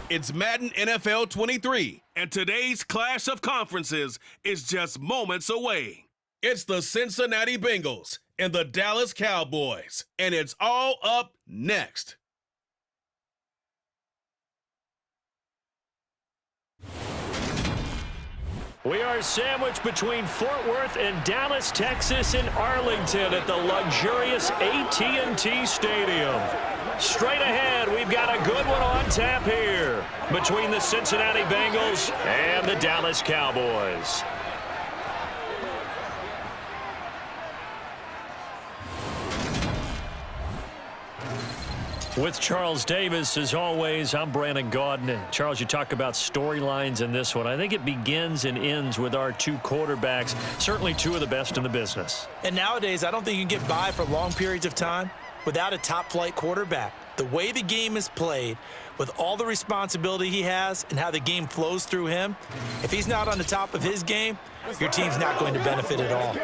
It's Madden NFL 23, and today's clash of conferences is just moments away. It's the Cincinnati Bengals and the Dallas Cowboys, and it's all up next. We are sandwiched between Fort Worth and Dallas, Texas, and Arlington at the luxurious AT&T Stadium. Straight ahead, we've got a good one on tap here between the Cincinnati Bengals and the Dallas Cowboys. With Charles Davis, as always, I'm Brandon Gaudin. Charles, you talk about storylines in this one. I think it begins and ends with our two quarterbacks, certainly two of the best in the business. And nowadays, I don't think you can get by for long periods of time without a top-flight quarterback. The way the game is played, with all the responsibility he has and how the game flows through him, if he's not on the top of his game, your team's not going to benefit at all.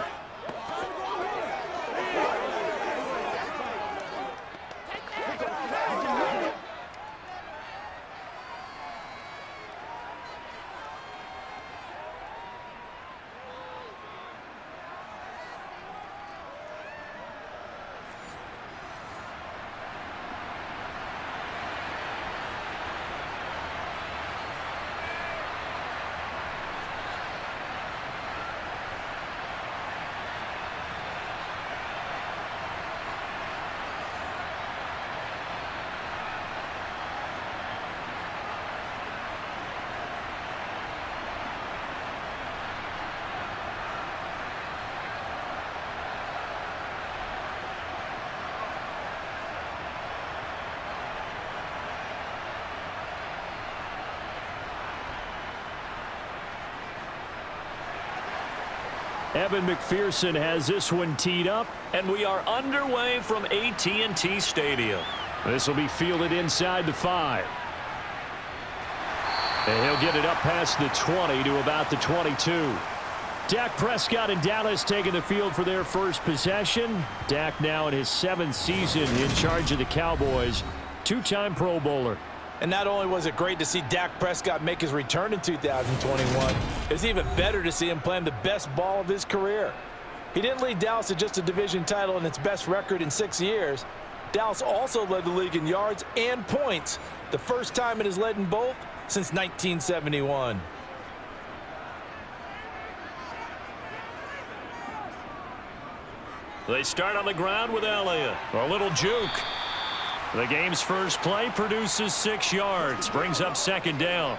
Evan McPherson has this one teed up, and we are underway from AT&T Stadium. This will be fielded inside the 5. And he'll get it up past the 20 to about the 22. Dak Prescott and Dallas taking the field for their first possession. Dak now in his 7th season in charge of the Cowboys. Two-time Pro Bowler. And not only was it great to see Dak Prescott make his return in 2021, it's even better to see him playing the best ball of his career. He didn't lead Dallas to just a division title and its best record in 6 years. Dallas also led the league in yards and points, the first time it has led in both since 1971. They start on the ground with Elliott. A little juke. The game's first play produces 6 yards, brings up second down.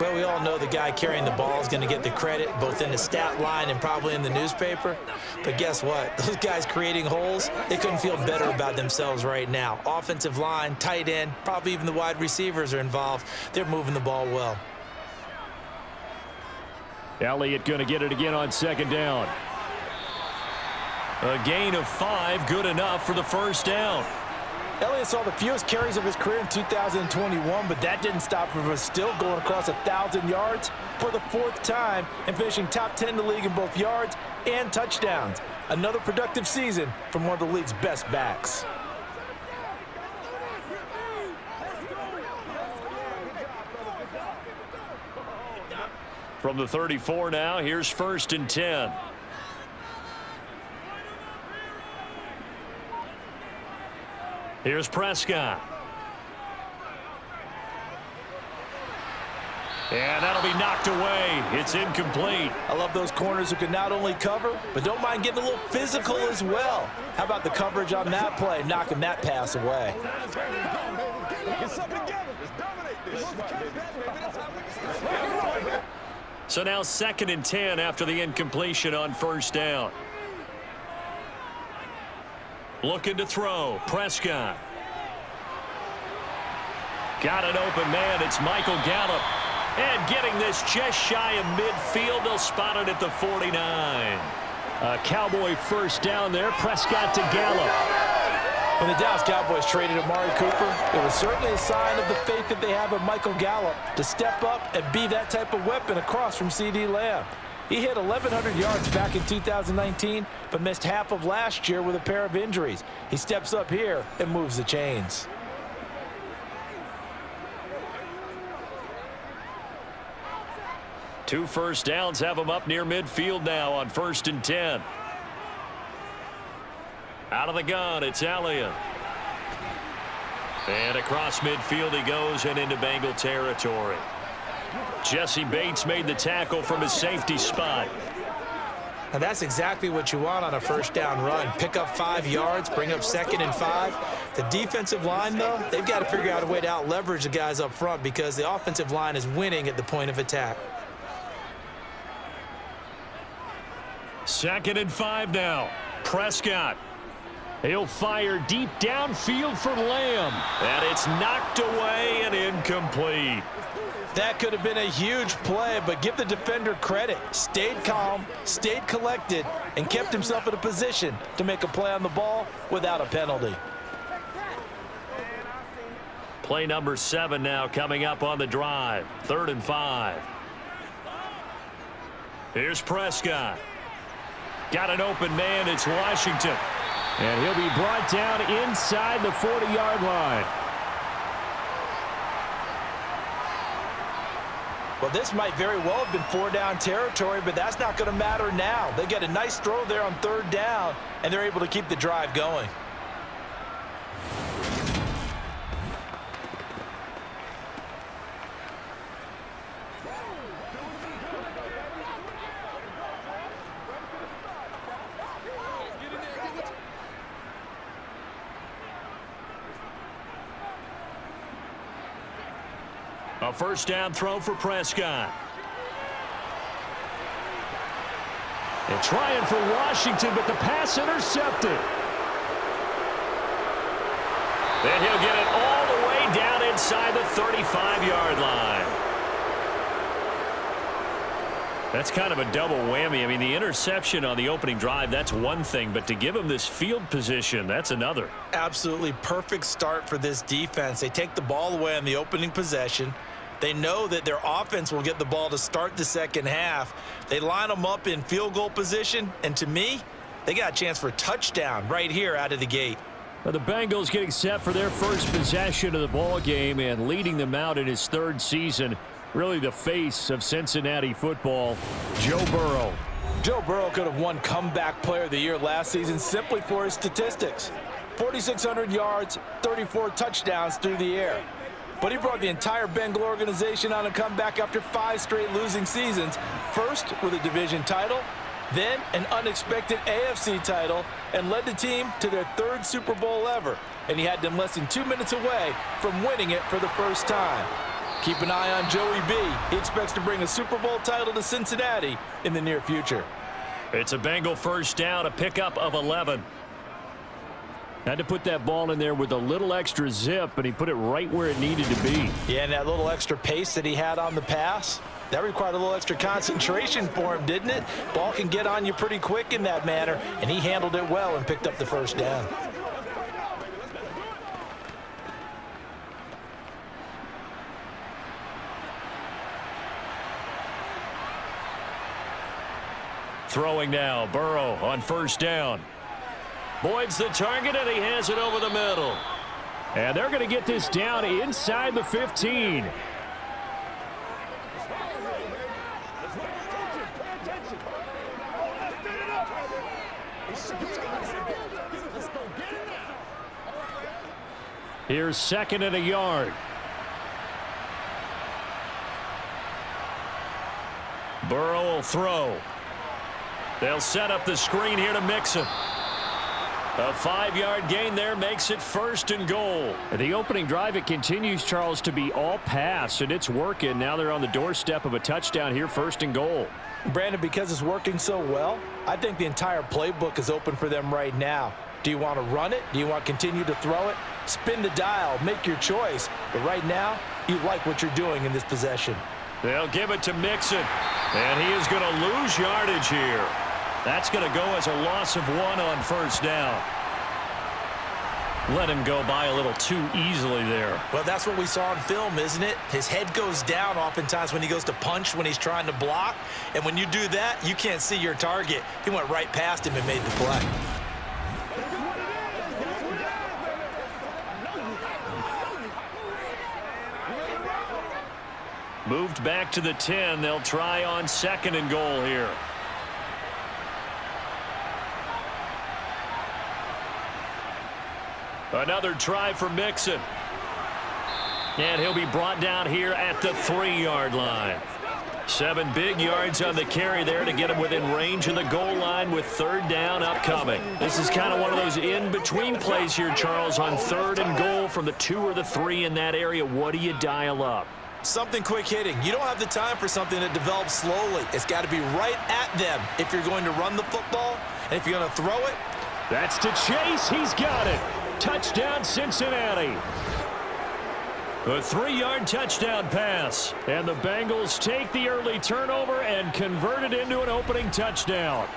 Well, we all know the guy carrying the ball is going to get the credit, both in the stat line and probably in the newspaper. But guess what? Those guys creating holes, they couldn't feel better about themselves right now. Offensive line, tight end, probably even the wide receivers are involved. They're moving the ball well. Elliott going to get it again on second down. A gain of 5, good enough for the first down. Elliott saw the fewest carries of his career in 2021, but that didn't stop him from still going across 1,000 yards for the 4th time and finishing top 10 in the league in both yards and touchdowns. Another productive season from one of the league's best backs. From the 34 now, here's 1st and 10. Here's Prescott. And that'll be knocked away. It's incomplete. I love those corners who can not only cover, but don't mind getting a little physical as well. How about the coverage on that play, knocking that pass away? So now 2nd and 10 after the incompletion on first down. Looking to throw. Prescott. Got an open man. It's Michael Gallup. And getting this just shy of midfield. They'll spot it at the 49. A Cowboy first down there. Prescott to Gallup. When the Dallas Cowboys traded Amari Cooper, it was certainly a sign of the faith that they have in Michael Gallup to step up and be that type of weapon across from C.D. Lamb. He hit 1,100 yards back in 2019, but missed half of last year with a pair of injuries. He steps up here and moves the chains. 2 first downs have them up near midfield now on 1st and 10. Out of the gun, it's Elliott. And across midfield he goes and into Bengal territory. Jesse Bates made the tackle from his safety spot. Now that's exactly what you want on a first down run. Pick up 5 yards, bring up 2nd and 5. The defensive line, though, they've got to figure out a way to out-leverage the guys up front because the offensive line is winning at the point of attack. 2nd and 5 now. Prescott. He'll fire deep downfield for Lamb. And it's knocked away and incomplete. That could have been a huge play, but give the defender credit. Stayed calm, stayed collected, and kept himself in a position to make a play on the ball without a penalty. Play number 7 now coming up on the drive. 3rd and 5. Here's Prescott. Got an open man. It's Washington. And he'll be brought down inside the 40-yard line. Well, this might very well have been 4-down territory, but that's not going to matter now. They get a nice throw there on 3rd down, and they're able to keep the drive going. A first down throw for Prescott. And trying for Washington, but the pass intercepted. And he'll get it all the way down inside the 35-yard line. That's kind of a double whammy. I mean, the interception on the opening drive, that's one thing, but to give him this field position, that's another. Absolutely perfect start for this defense. They take the ball away on the opening possession. They know that their offense will get the ball to start the second half. They line them up in field goal position, and to me, they got a chance for a touchdown right here out of the gate. Well, the Bengals getting set for their first possession of the ball game and leading them out in his 3rd season. Really the face of Cincinnati football, Joe Burrow. Joe Burrow could have won Comeback Player of the Year last season simply for his statistics. 4,600 yards, 34 touchdowns through the air. But he brought the entire Bengal organization on a comeback after 5 straight losing seasons. First with a division title, then an unexpected AFC title, and led the team to their 3rd Super Bowl ever. And he had them less than 2 minutes away from winning it for the first time. Keep an eye on Joey B. He expects to bring a Super Bowl title to Cincinnati in the near future. It's a Bengal first down, a pickup of 11. Had to put that ball in there with a little extra zip, and he put it right where it needed to be. Yeah, and that little extra pace that he had on the pass, that required a little extra concentration for him, didn't it? Ball can get on you pretty quick in that manner, and he handled it well and picked up the first down. Throwing now, Burrow on first down. Boyd's the target, and he has it over the middle. And they're going to get this down inside the 15. Here's 2nd and a yard. Burrow will throw. They'll set up the screen here to Mixon. A 5-yard gain there makes it 1st and goal. The opening drive, it continues, Charles, to be all pass, and it's working. Now they're on the doorstep of a touchdown here, 1st and goal. Brandon, because it's working so well, I think the entire playbook is open for them right now. Do you want to run it? Do you want to continue to throw it? Spin the dial, make your choice. But right now, you like what you're doing in this possession. They'll give it to Mixon, and he is going to lose yardage here. That's going to go as a loss of 1 on 1st down. Let him go by a little too easily there. Well, that's what we saw in film, isn't it? His head goes down oftentimes when he goes to punch, when he's trying to block. And when you do that, you can't see your target. He went right past him and made the play. Moved back to the 10. They'll try on 2nd and goal here. Another try for Mixon. And he'll be brought down here at the 3-yard line. 7 big yards on the carry there to get him within range of the goal line with 3rd down upcoming. This is kind of one of those in-between plays here, Charles, on 3rd and goal from the 2 or the 3 in that area. What do you dial up? Something quick hitting. You don't have the time for something that develops slowly. It's got to be right at them if you're going to run the football, and if you're going to throw it. That's to Chase. He's got it. Touchdown, Cincinnati. A 3-yard touchdown pass. And the Bengals take the early turnover and convert it into an opening touchdown.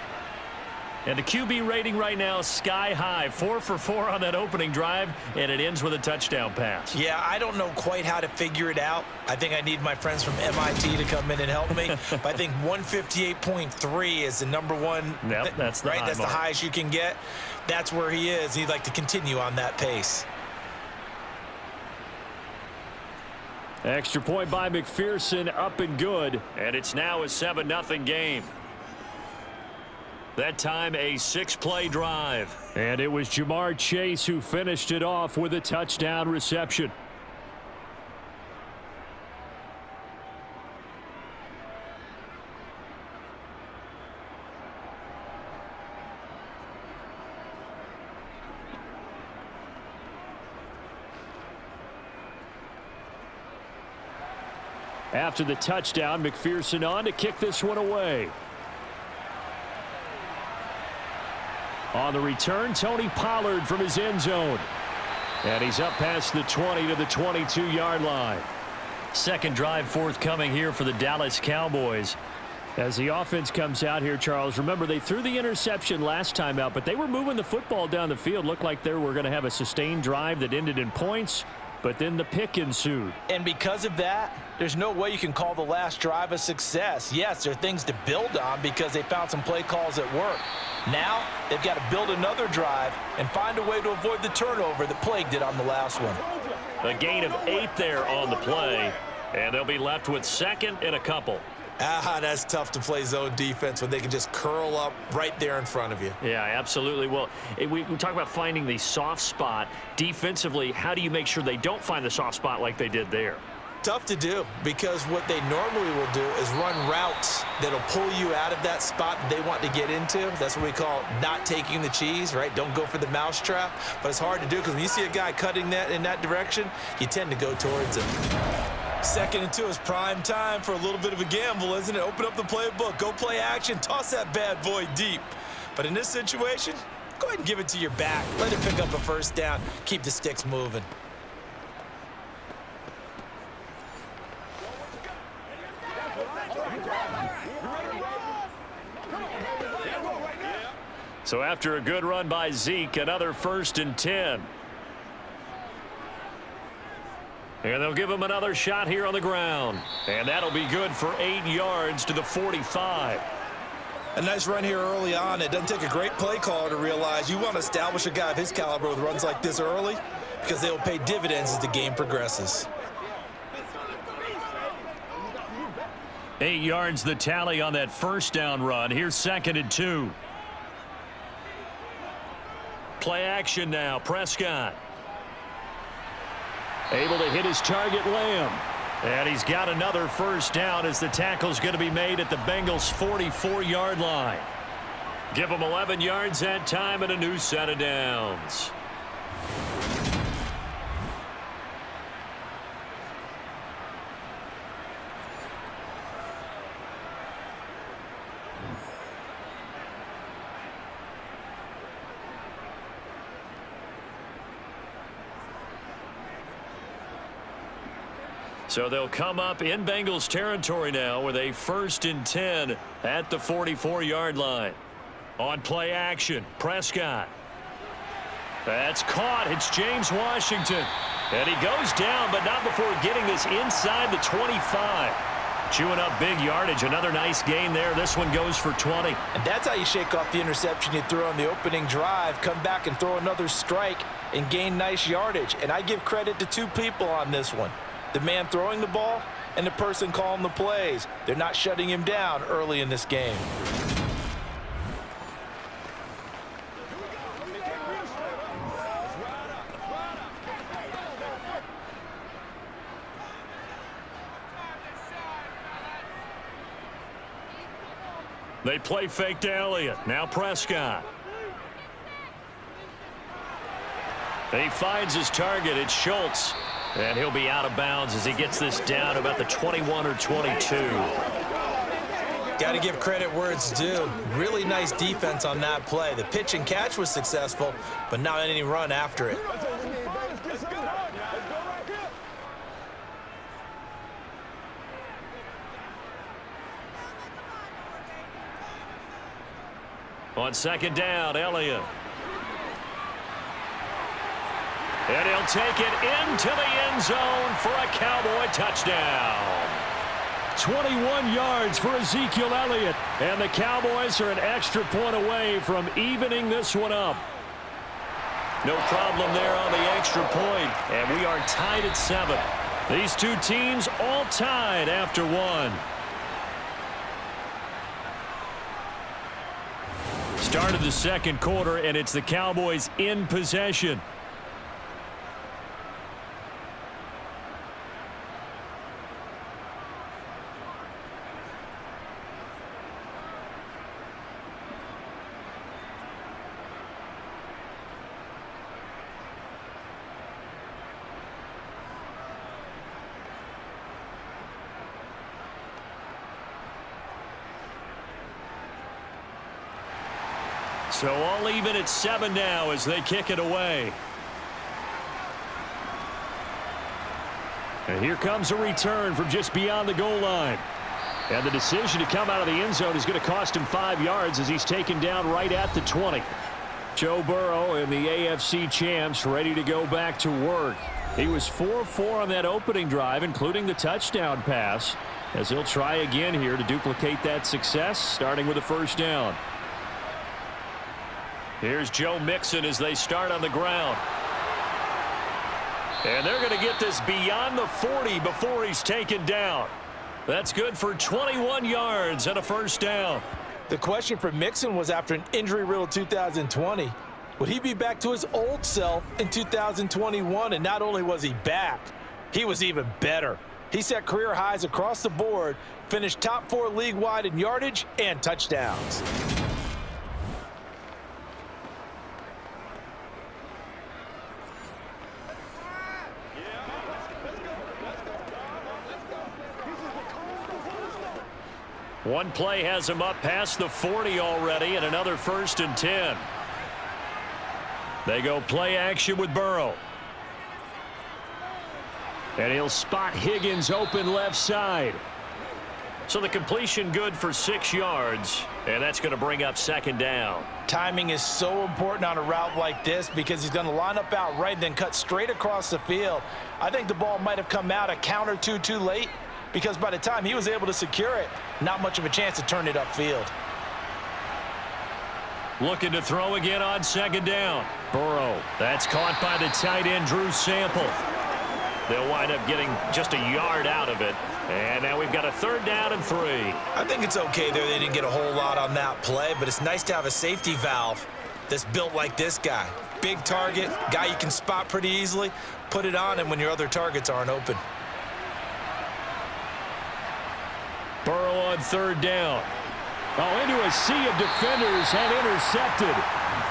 And the QB rating right now is sky high. 4 for 4 on that opening drive, and it ends with a touchdown pass. Yeah, I don't know quite how to figure it out. I think I need my friends from MIT to come in and help me. But I think 158.3 is the number one. Yep, that's the high That's mark. the highest you can get. That's where he is. He'd like to continue on that pace. Extra point by McPherson, up and good. And it's now a 7-0 game. That time a 6-play drive. And it was Jamar Chase who finished it off with a touchdown reception. After the touchdown, McPherson on to kick this one away. On the return, Tony Pollard from his end zone. And he's up past the 20 to the 22-yard line. Second drive forthcoming here for the Dallas Cowboys. As the offense comes out here, Charles, remember they threw the interception last time out, but they were moving the football down the field. Looked like they were going to have a sustained drive that ended in points. But then the pick ensued. And because of that, there's no way you can call the last drive a success. Yes, there are things to build on because they found some play calls that work. Now, they've got to build another drive and find a way to avoid the turnover that plagued it on the last one. A gain of 8 there on the play, and they'll be left with 2nd and a couple. That's tough to play zone defense when they can just curl up right there in front of you. Yeah, absolutely. Well, we talk about finding the soft spot. Defensively, how do you make sure they don't find the soft spot like they did there? Tough to do because what they normally will do is run routes that'll pull you out of that spot they want to get into. That's what we call not taking the cheese, right? Don't go for the mousetrap. But it's hard to do because when you see a guy cutting that in that direction, you tend to go towards him. 2nd and 2 is prime time for a little bit of a gamble, isn't it? Open up the playbook, go play action, toss that bad boy deep. But in this situation, go ahead and give it to your back. Let it pick up a 1st down. Keep the sticks moving. So after a good run by Zeke, another 1st and 10. And they'll give him another shot here on the ground. And that'll be good for 8 yards to the 45. A nice run here early on. It doesn't take a great play caller to realize you want to establish a guy of his caliber with runs like this early because they will pay dividends as the game progresses. 8 yards the tally on that 1st down run. Here's 2nd and 2. Play action now. Prescott. Able to hit his target, Lamb. And he's got another 1st down as the tackle's going to be made at the Bengals' 44-yard line. Give them 11 yards that time and a new set of downs. So they'll come up in Bengals territory now with a 1st and 10 at the 44-yard line. On play action, Prescott. That's caught. It's James Washington. And he goes down, but not before getting this inside the 25. Chewing up big yardage. Another nice gain there. This one goes for 20. And that's how you shake off the interception you threw on the opening drive. Come back and throw another strike and gain nice yardage. And I give credit to 2 people on this one. The man throwing the ball and the person calling the plays. They're not shutting him down early in this game. They play fake to Elliott. Now Prescott. He finds his target. It's Schultz. And he'll be out of bounds as he gets this down about the 21 or 22. Got to give credit where it's due. Really nice defense on that play. The pitch and catch was successful, but not any run after it. On second down, Elliott. And he'll take it into the end zone for a Cowboy touchdown. 21 yards for Ezekiel Elliott. And the Cowboys are an extra point away from evening this one up. No problem there on the extra point. And we are tied at 7. These two teams all tied after 1. Start of the second quarter, and it's the Cowboys in possession. So all even at 7 now as they kick it away. And here comes a return from just beyond the goal line. And the decision to come out of the end zone is going to cost him 5 yards as he's taken down right at the 20. Joe Burrow and the AFC champs ready to go back to work. He was 4-4 on that opening drive, including the touchdown pass, as he'll try again here to duplicate that success, starting with a first down. Here's Joe Mixon as they start on the ground. And they're going to get this beyond the 40 before he's taken down. That's good for 21 yards and a first down. The question for Mixon was, after an injury-riddled 2020, would he be back to his old self in 2021? And not only was he back, he was even better. He set career highs across the board, finished top 4 league-wide in yardage and touchdowns. One play has him up past the 40 already, and another 1st and 10. They go play action with Burrow. And he'll spot Higgins open left side. So the completion good for 6 yards, and that's going to bring up second down. Timing is so important on a route like this because he's going to line up out right and then cut straight across the field. I think the ball might have come out a count or two too late, because by the time he was able to secure it, not much of a chance to turn it upfield. Looking to throw again on second down. Burrow. That's caught by the tight end, Drew Sample. They'll wind up getting just a yard out of it. And now we've got a 3rd down and 3. I think it's okay there. They didn't get a whole lot on that play, but it's nice to have a safety valve that's built like this guy. Big target, guy you can spot pretty easily. Put it on him when your other targets aren't open. Burrow on 3rd down. Oh, into a sea of defenders and intercepted.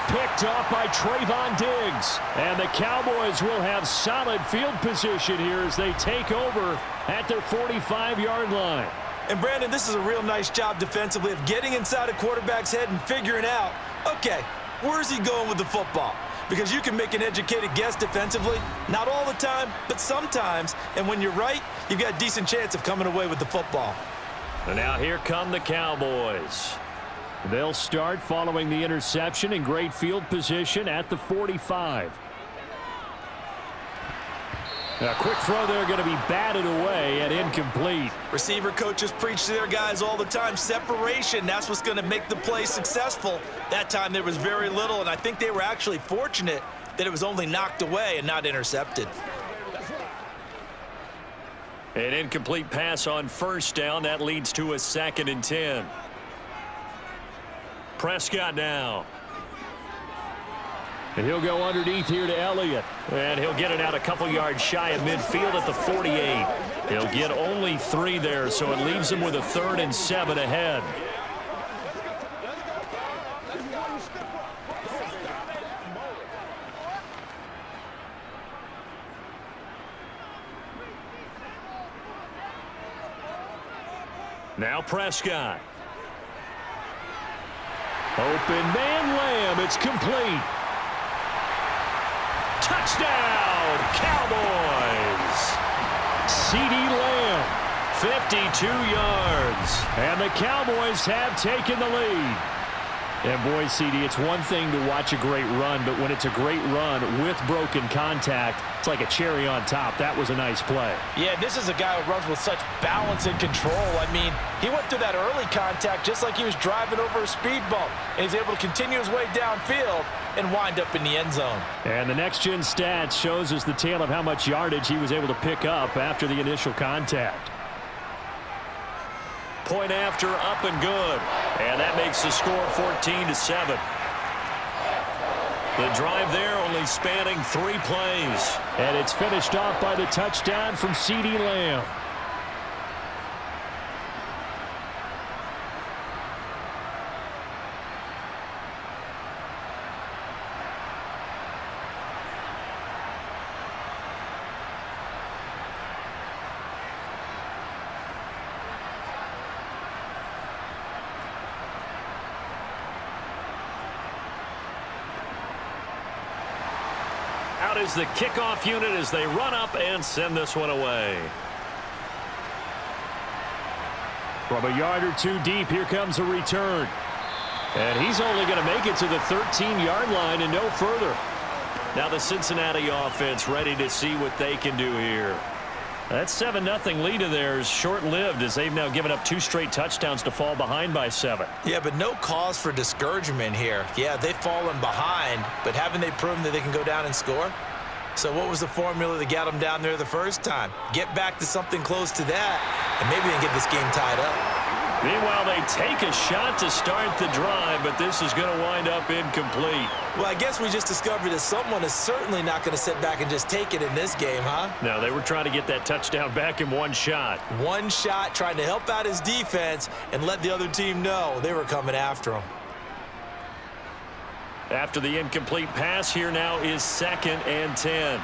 Picked off by Trayvon Diggs. And the Cowboys will have solid field position here as they take over at their 45-yard line. And, Brandon, this is a real nice job defensively of getting inside a quarterback's head and figuring out, okay, where's he going with the football? Because you can make an educated guess defensively. Not all the time, but sometimes. And when you're right, you've got a decent chance of coming away with the football. And now here come the Cowboys. They'll start following the interception in great field position at the 45. A quick throw there going to be batted away and incomplete. Receiver coaches preach to their guys all the time. Separation, that's what's going to make the play successful. That time there was very little, and I think they were actually fortunate that it was only knocked away and not intercepted. An incomplete pass on first down. That leads to a 2nd and 10. Prescott now. And he'll go underneath here to Elliott. And he'll get it out a couple yards shy of midfield at the 48. He'll get only 3 there, so it leaves him with a 3rd and 7 ahead. Now Prescott. Open man Lamb. It's complete. Touchdown, Cowboys. C.D. Lamb, 52 yards. And the Cowboys have taken the lead. And boy, C.D., it's one thing to watch a great run, but when it's a great run with broken contact, it's like a cherry on top. That was a nice play. Yeah, this is a guy who runs with such balance and control. I mean, he went through that early contact just like he was driving over a speed bump. And he's able to continue his way downfield and wind up in the end zone. And the next-gen stats shows us the tale of how much yardage he was able to pick up after the initial contact. Point after, up and good. And that makes the score 14-7. The drive there only spanning 3 plays. And it's finished off by the touchdown from C.D. Lamb. Out is the kickoff unit as they run up and send this one away. From a yard or 2 deep, here comes a return. And he's only going to make it to the 13-yard line and no further. Now the Cincinnati offense ready to see what they can do here. That 7-0 lead of theirs short-lived as they've now given up 2 straight touchdowns to fall behind by 7. Yeah, but no cause for discouragement here. Yeah, they've fallen behind, but haven't they proven that they can go down and score? So what was the formula that got them down there the first time? Get back to something close to that, and maybe they can get this game tied up. Meanwhile, they take a shot to start the drive, but this is going to wind up incomplete. Well, I guess we just discovered that someone is certainly not going to sit back and just take it in this game, huh? No, they were trying to get that touchdown back in one shot. One shot, trying to help out his defense and let the other team know they were coming after him. After the incomplete pass, here now is 2nd and 10.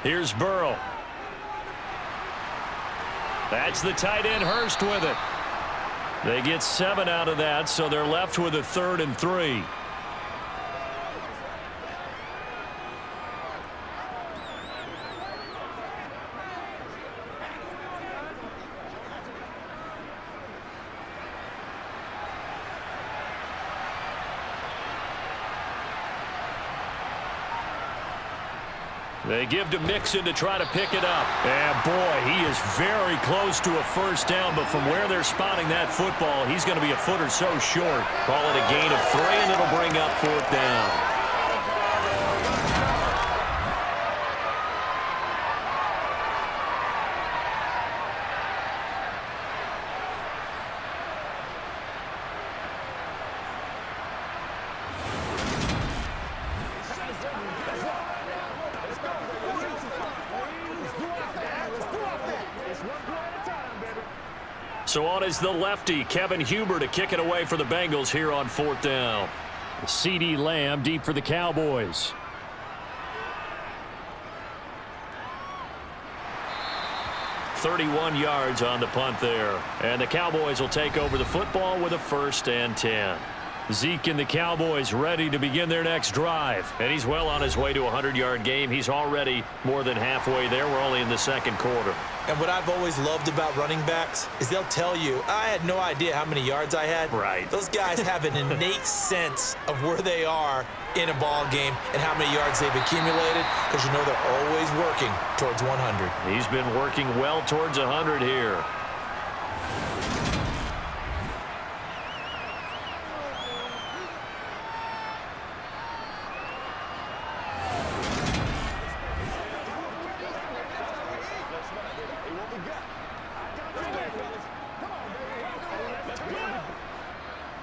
Here's Burrow. That's the tight end Hurst with it. They get 7 out of that, so they're left with a 3rd and 3. They give to Mixon to try to pick it up. And boy, he is very close to a first down, but from where they're spotting that football, he's going to be a foot or so short. Call it a gain of 3, and it'll bring up 4th down. So on is the lefty, Kevin Huber, to kick it away for the Bengals here on 4th down. C.D. Lamb deep for the Cowboys. .31 yards on the punt there. And the Cowboys will take over the football with a 1st and 10. Zeke and the Cowboys ready to begin their next drive. And he's well on his way to a 100-yard game. He's already more than halfway there. We're only in the 2nd quarter. And what I've always loved about running backs is they'll tell you, I had no idea how many yards I had. Right. Those guys have an innate sense of where they are in a ball game and how many yards they've accumulated, because you know they're always working towards 100. He's been working well towards 100 here.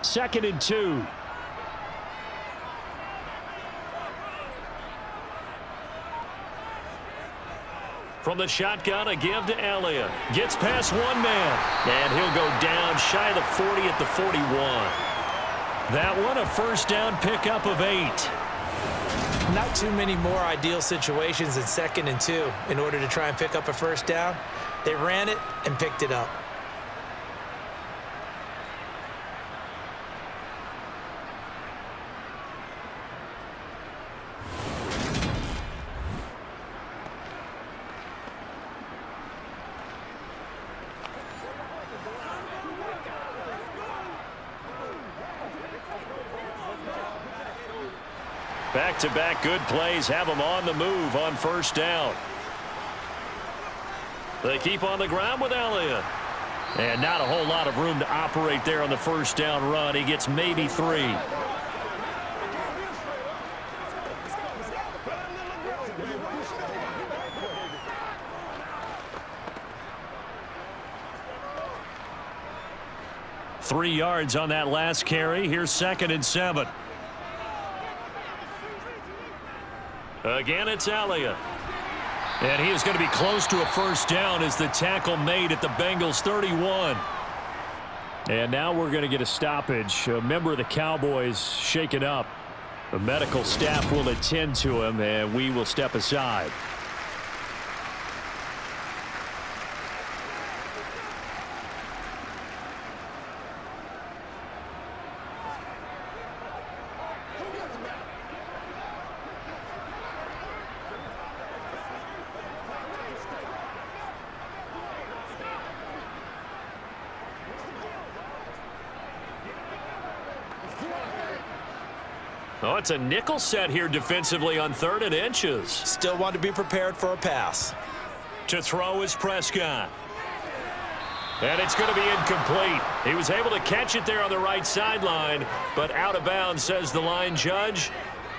2nd and 2. From the shotgun, a give to Elliott. Gets past one man. And he'll go down shy of the 40 at the 41. That one a first down pickup of 8. Not too many more ideal situations in 2nd and 2 in order to try and pick up a first down. They ran it and picked it up. Back-to-back good plays have them on the move on first down. They keep on the ground with Elliott. And not a whole lot of room to operate there on the first down run. He gets maybe 3. Three yards on that last carry. Here's 2nd and 7. Again, it's Elliott. And he is going to be close to a first down as the tackle made at the Bengals 31. And now we're going to get a stoppage. A member of the Cowboys shaken up. The medical staff will attend to him, and we will step aside. Oh, it's a nickel set here defensively on 3rd and inches. Still want to be prepared for a pass. To throw is Prescott. And it's going to be incomplete. He was able to catch it there on the right sideline, but out of bounds, says the line judge.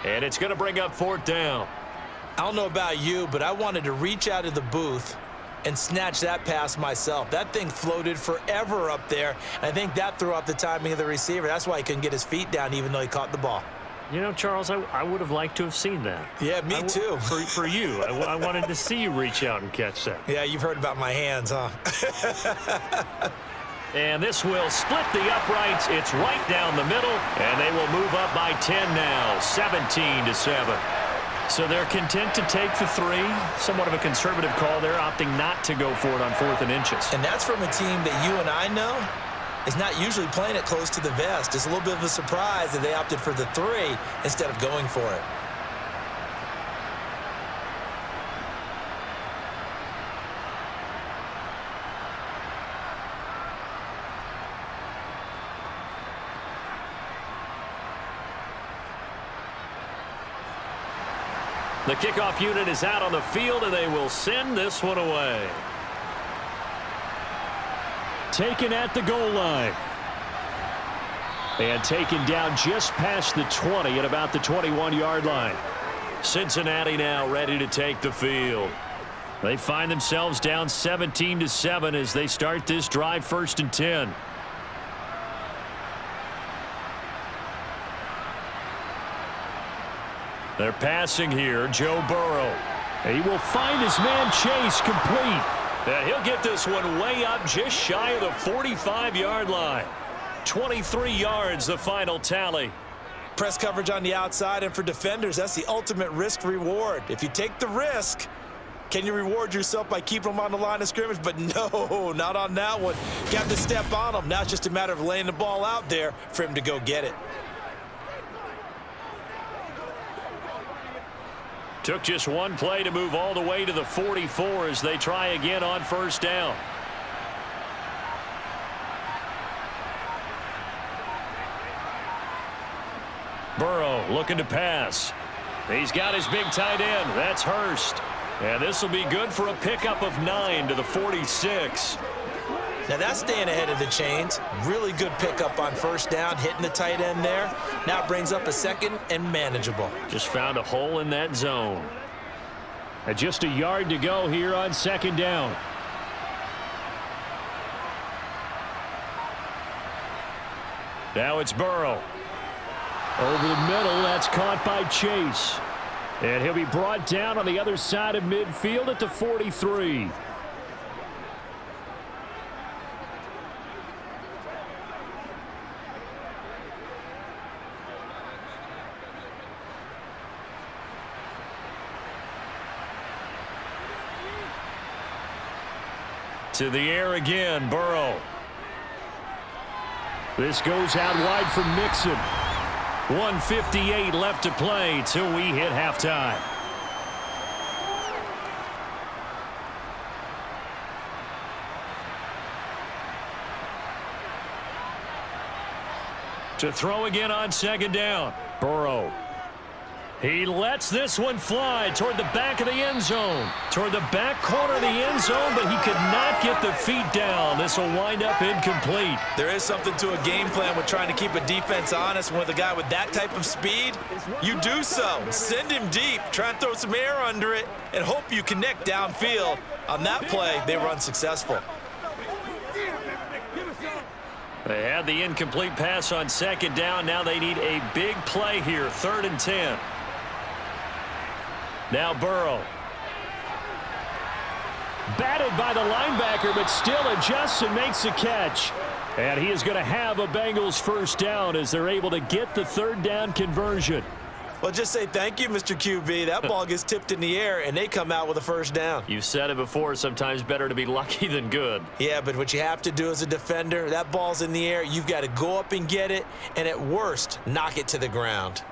And it's going to bring up 4th down. I don't know about you, but I wanted to reach out of the booth and snatch that pass myself. That thing floated forever up there. I think that threw off the timing of the receiver. That's why he couldn't get his feet down even though he caught the ball. You know, Charles, I would have liked to have seen that. Yeah, me too. For you. I wanted to see you reach out and catch that. Yeah, you've heard about my hands, huh? And this will split the uprights. It's right down the middle, and they will move up by 10 now, 17-7. So they're content to take the 3. Somewhat of a conservative call there, opting not to go for it on 4th and inches. And that's from a team that you and I know is not usually playing it close to the vest. It's a little bit of a surprise that they opted for the 3 instead of going for it. The kickoff unit is out on the field, and they will send this one away. Taken at the goal line. And taken down just past the 20 at about the 21-yard line. Cincinnati now ready to take the field. They find themselves down 17-7 as they start this drive 1st and 10. They're passing here. Joe Burrow. He will find his man Chase complete. And he'll get this one way up just shy of the 45-yard line. 23 yards, the final tally. Press coverage on the outside, and for defenders, that's the ultimate risk reward. If you take the risk, can you reward yourself by keeping them on the line of scrimmage? But no, not on that one. Got to step on them. Now it's just a matter of laying the ball out there for him to go get it. Took just one play to move all the way to the 44 as they try again on 1st down. Burrow looking to pass. He's got his big tight end. That's Hurst. And this will be good for a pickup of 9 to the 46. Now that's staying ahead of the chains. Really good pickup on 1st down, hitting the tight end there. Now it brings up a 2nd and manageable. Just found a hole in that zone. And just a yard to go here on 2nd down. Now it's Burrow. Over the middle, that's caught by Chase. And he'll be brought down on the other side of midfield at the 43. To the air again, Burrow. This goes out wide for Mixon. 1:58 left to play till we hit halftime. To throw again on second down. Burrow. He lets this one fly toward the back of the end zone. Toward the back corner of the end zone, but he could not get the feet down. This will wind up incomplete. There is something to a game plan with trying to keep a defense honest. With a guy with that type of speed, you do so. Send him deep, try and throw some air under it, and hope you connect downfield. On that play, they were unsuccessful. They had the incomplete pass on second down. Now they need a big play here, 3rd and 10. Now Burrow. Batted by the linebacker, but still adjusts and makes the catch. And he is going to have a Bengals first down as they're able to get the 3rd down conversion. Well, just say thank you, Mr. QB. That ball gets tipped in the air, and they come out with a first down. You said it before, sometimes better to be lucky than good. Yeah, but what you have to do as a defender, that ball's in the air, you've got to go up and get it, and at worst, knock it to the ground.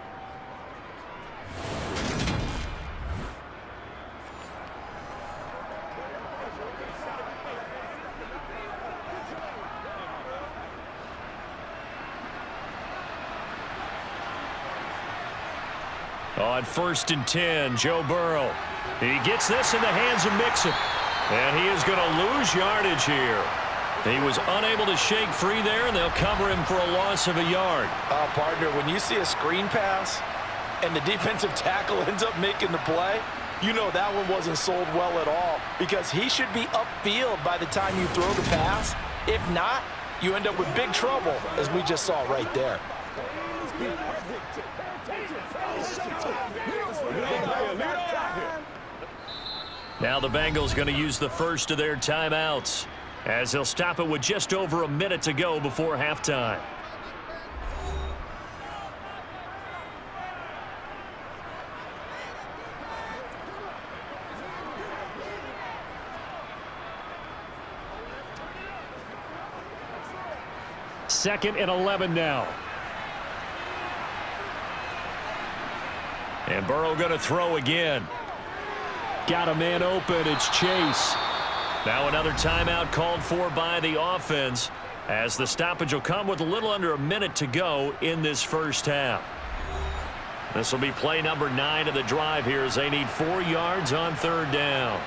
On 1st and 10, Joe Burrow. He gets this in the hands of Mixon. And he is going to lose yardage here. He was unable to shake free there, and they'll cover him for a loss of a yard. Partner, when you see a screen pass and the defensive tackle ends up making the play, you know that one wasn't sold well at all, because he should be upfield by the time you throw the pass. If not, you end up with big trouble, as we just saw right there. Now the Bengals going to use the first of their timeouts, as they'll stop it with just over a minute to go before halftime. Second and 11 now. And Burrow going to throw again. Got a man open. It's Chase. Now another timeout called for by the offense, as the stoppage will come with a little under a minute to go in this first half. This will be play number 9 of the drive here, as they need 4 yards on 3rd down.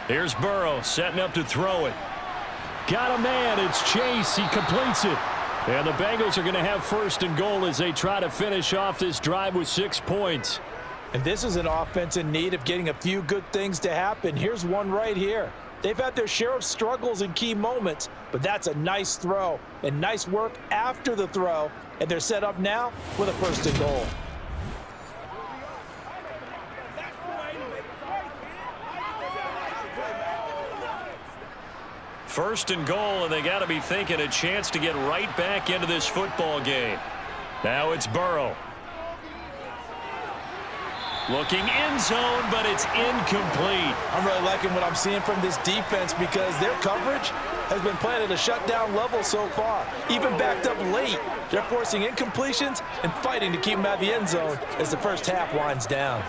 Here's Burrow setting up to throw it. Got a man. It's Chase. He completes it. And the Bengals are going to have 1st and goal as they try to finish off this drive with 6 points. And this is an offense in need of getting a few good things to happen. Here's one right here. They've had their share of struggles in key moments, but that's a nice throw and nice work after the throw. And they're set up now with a 1st and goal. First and goal, and they got to be thinking a chance to get right back into this football game. Now it's Burrow. Looking end zone, but it's incomplete. I'm really liking what I'm seeing from this defense, because their coverage has been playing at a shutdown level so far. Even backed up late, they're forcing incompletions and fighting to keep them out of the end zone as the first half winds down.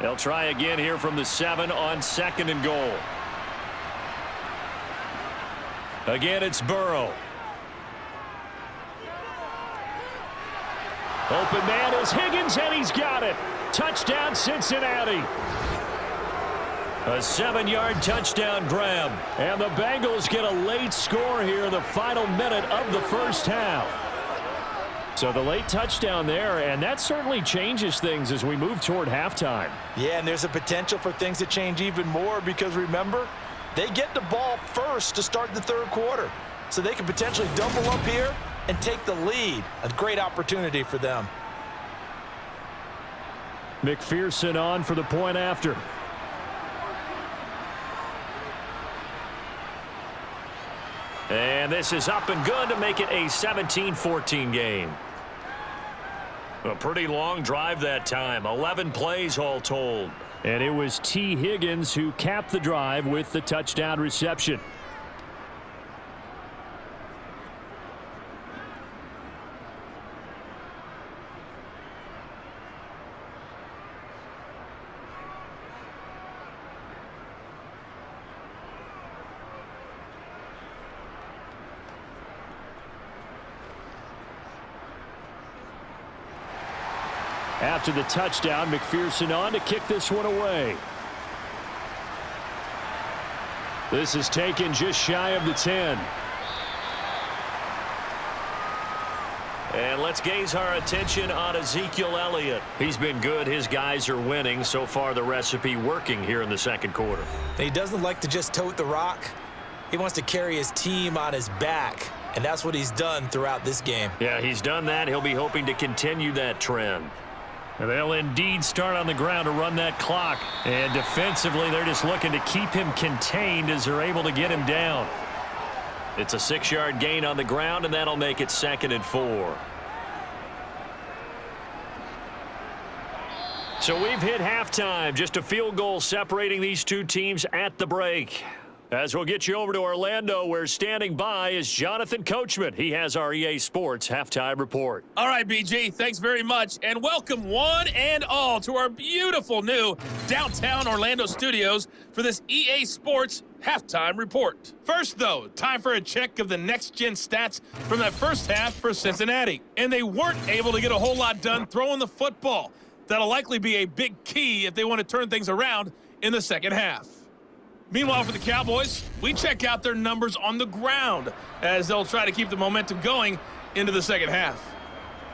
They'll try again here from the 7 on 2nd and goal. Again, it's Burrow. Open man is Higgins, and he's got it. Touchdown, Cincinnati. A 7-yard touchdown grab. And the Bengals get a late score here in the final minute of the first half. So the late touchdown there, and that certainly changes things as we move toward halftime. Yeah, and there's a potential for things to change even more, because remember, they get the ball first to start the 3rd quarter. so they can potentially double up here and take the lead. A great opportunity for them. McPherson on for the point after. And this is up and good to make it a 17-14 game. A pretty long drive that time. 11 plays all told. And it was T. Higgins who capped the drive with the touchdown reception. After the touchdown, McPherson on to kick this one away. This is taken just shy of the 10. And let's gaze our attention on Ezekiel Elliott. He's been good. His guys are winning. So far, the recipe working here in the second quarter. He doesn't like to just tote the rock. He wants to carry his team on his back, and that's what he's done throughout this game. Yeah, he's done that. He'll be hoping to continue that trend. And they'll indeed start on the ground to run that clock. And defensively, they're just looking to keep him contained as they're able to get him down. It's a 6-yard gain on the ground, and that'll make it 2nd and 4. So we've hit halftime. Just a field goal separating these two teams at the break. As we'll get you over to Orlando, where standing by is Jonathan Coachman. He has our EA Sports Halftime Report. All right, BG, thanks very much. And welcome one and all to our beautiful new downtown Orlando studios for this EA Sports Halftime Report. First, though, time for a check of the next-gen stats from that first half for Cincinnati. And they weren't able to get a whole lot done throwing the football. That'll likely be a big key if they want to turn things around in the second half. Meanwhile, for the Cowboys, we check out their numbers on the ground as they'll try to keep the momentum going into the second half.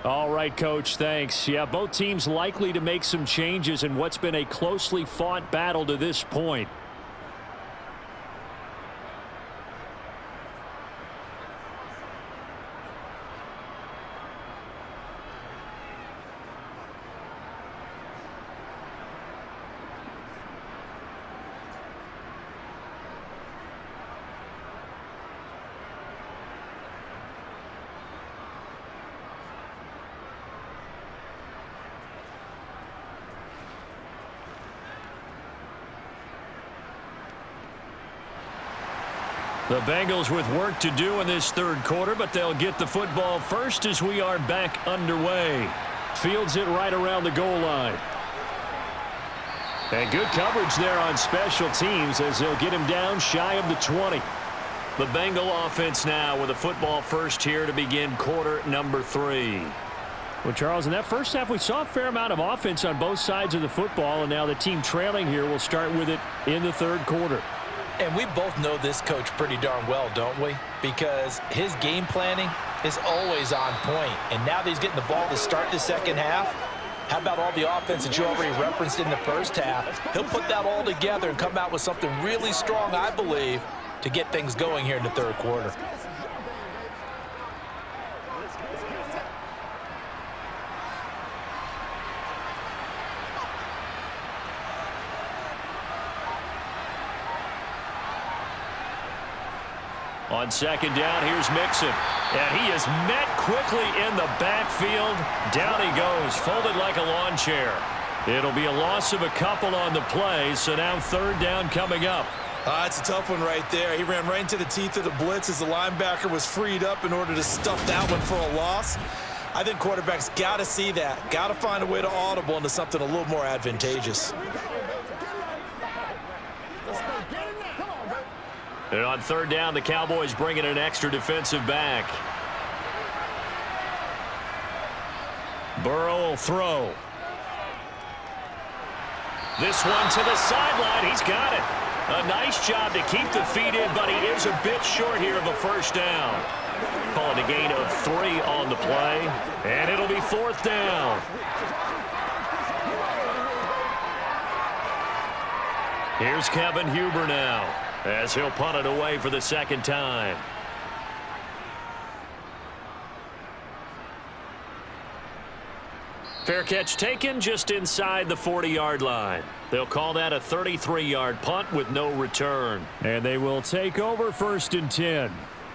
All right, Coach, thanks. Yeah, both teams likely to make some changes in what's been a closely fought battle to this point. The Bengals with work to do in this third quarter, but they'll get the football first as we are back underway. Fields it right around the goal line. And good coverage there on special teams as they'll get him down shy of the 20. The Bengal offense now with a football first here to begin quarter number 3. Well, Charles, in that first half, we saw a fair amount of offense on both sides of the football, and now the team trailing here will start with it in the third quarter. And we both know this coach pretty darn well, don't we? Because his game planning is always on point. And now that he's getting the ball to start the second half, how about all the offense that you already referenced in the first half? He'll put that all together and come out with something really strong, I believe, to get things going here in the third quarter. On second down, here's Mixon. And he is met quickly in the backfield. Down he goes, folded like a lawn chair. It'll be a loss of a couple on the play, so now third down coming up. It's a tough one right there. He ran right into the teeth of the blitz as the linebacker was freed up in order to stuff that one for a loss. I think quarterbacks got to see that. Got to find a way to audible into something a little more advantageous. And on third down, the Cowboys bring in an extra defensive back. Burrow will throw. This one to the sideline. He's got it. A nice job to keep the feet in, but he is a bit short here of a first down. Calling a gain of 3 on the play, and it'll be fourth down. Here's Kevin Huber now, as he'll punt it away for the second time. Fair catch taken just inside the 40-yard line. They'll call that a 33-yard punt with no return. And they will take over 1st and 10.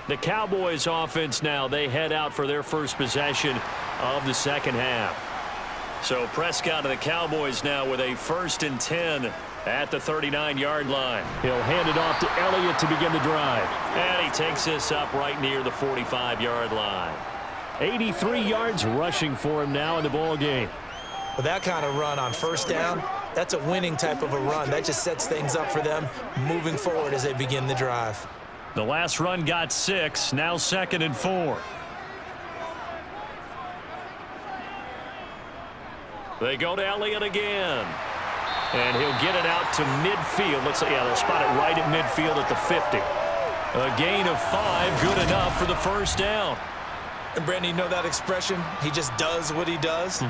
The Cowboys offense now, they head out for their first possession of the second half. So Prescott and the Cowboys now with a 1st and 10 at the 39-yard line. He'll hand it off to Elliott to begin the drive. And he takes this up right near the 45-yard line. 83 yards rushing for him now in the ball game. With that kind of run on 1st down, that's a winning type of a run. That just sets things up for them moving forward as they begin the drive. The last run got 6, now 2nd and 4. They go to Elliott again. And he'll get it out to midfield. They'll spot it right at midfield at the 50. A gain of 5, good enough for the 1st down. And Brandon, you know that expression? He just does what he does.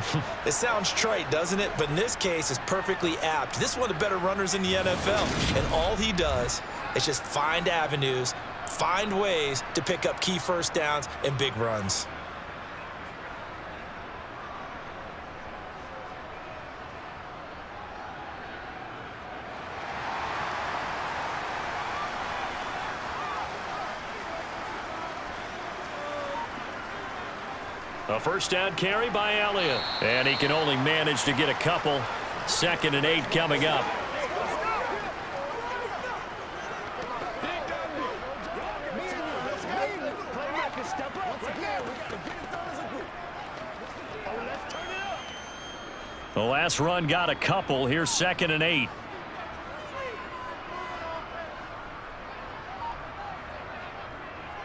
It sounds trite, doesn't it? But in this case, it's perfectly apt. This is one of the better runners in the NFL. And all he does is just find avenues, find ways to pick up key 1st downs and big runs. A 1st down carry by Elliott. And he can only manage to get a couple. 2nd and 8 coming up. The last run got a couple. Here's 2nd and 8.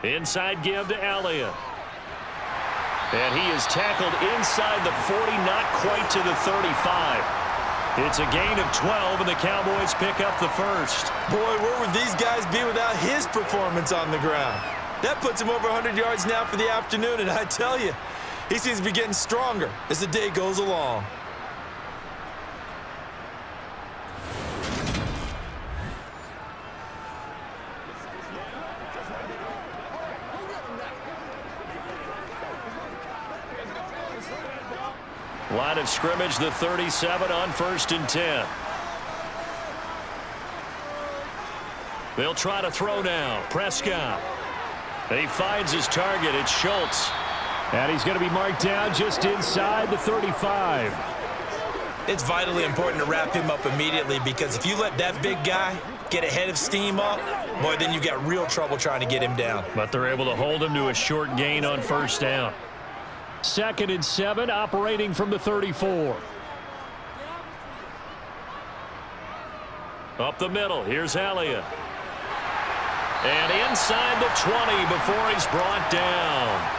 Inside give to Elliott. And he is tackled inside the 40, not quite to the 35. It's a gain of 12, and the Cowboys pick up the 1st. Boy, where would these guys be without his performance on the ground? That puts him over 100 yards now for the afternoon, and I tell you, he seems to be getting stronger as the day goes along. Line of scrimmage, the 37 on 1st and 10. They'll try to throw now. Prescott. And he finds his target. It's Schultz. And he's going to be marked down just inside the 35. It's vitally important to wrap him up immediately, because if you let that big guy get ahead of steam up, boy, then you've got real trouble trying to get him down. But they're able to hold him to a short gain on 1st down. 2nd and 7, operating from the 34. Up the middle, here's Elliott. And inside the 20 before he's brought down.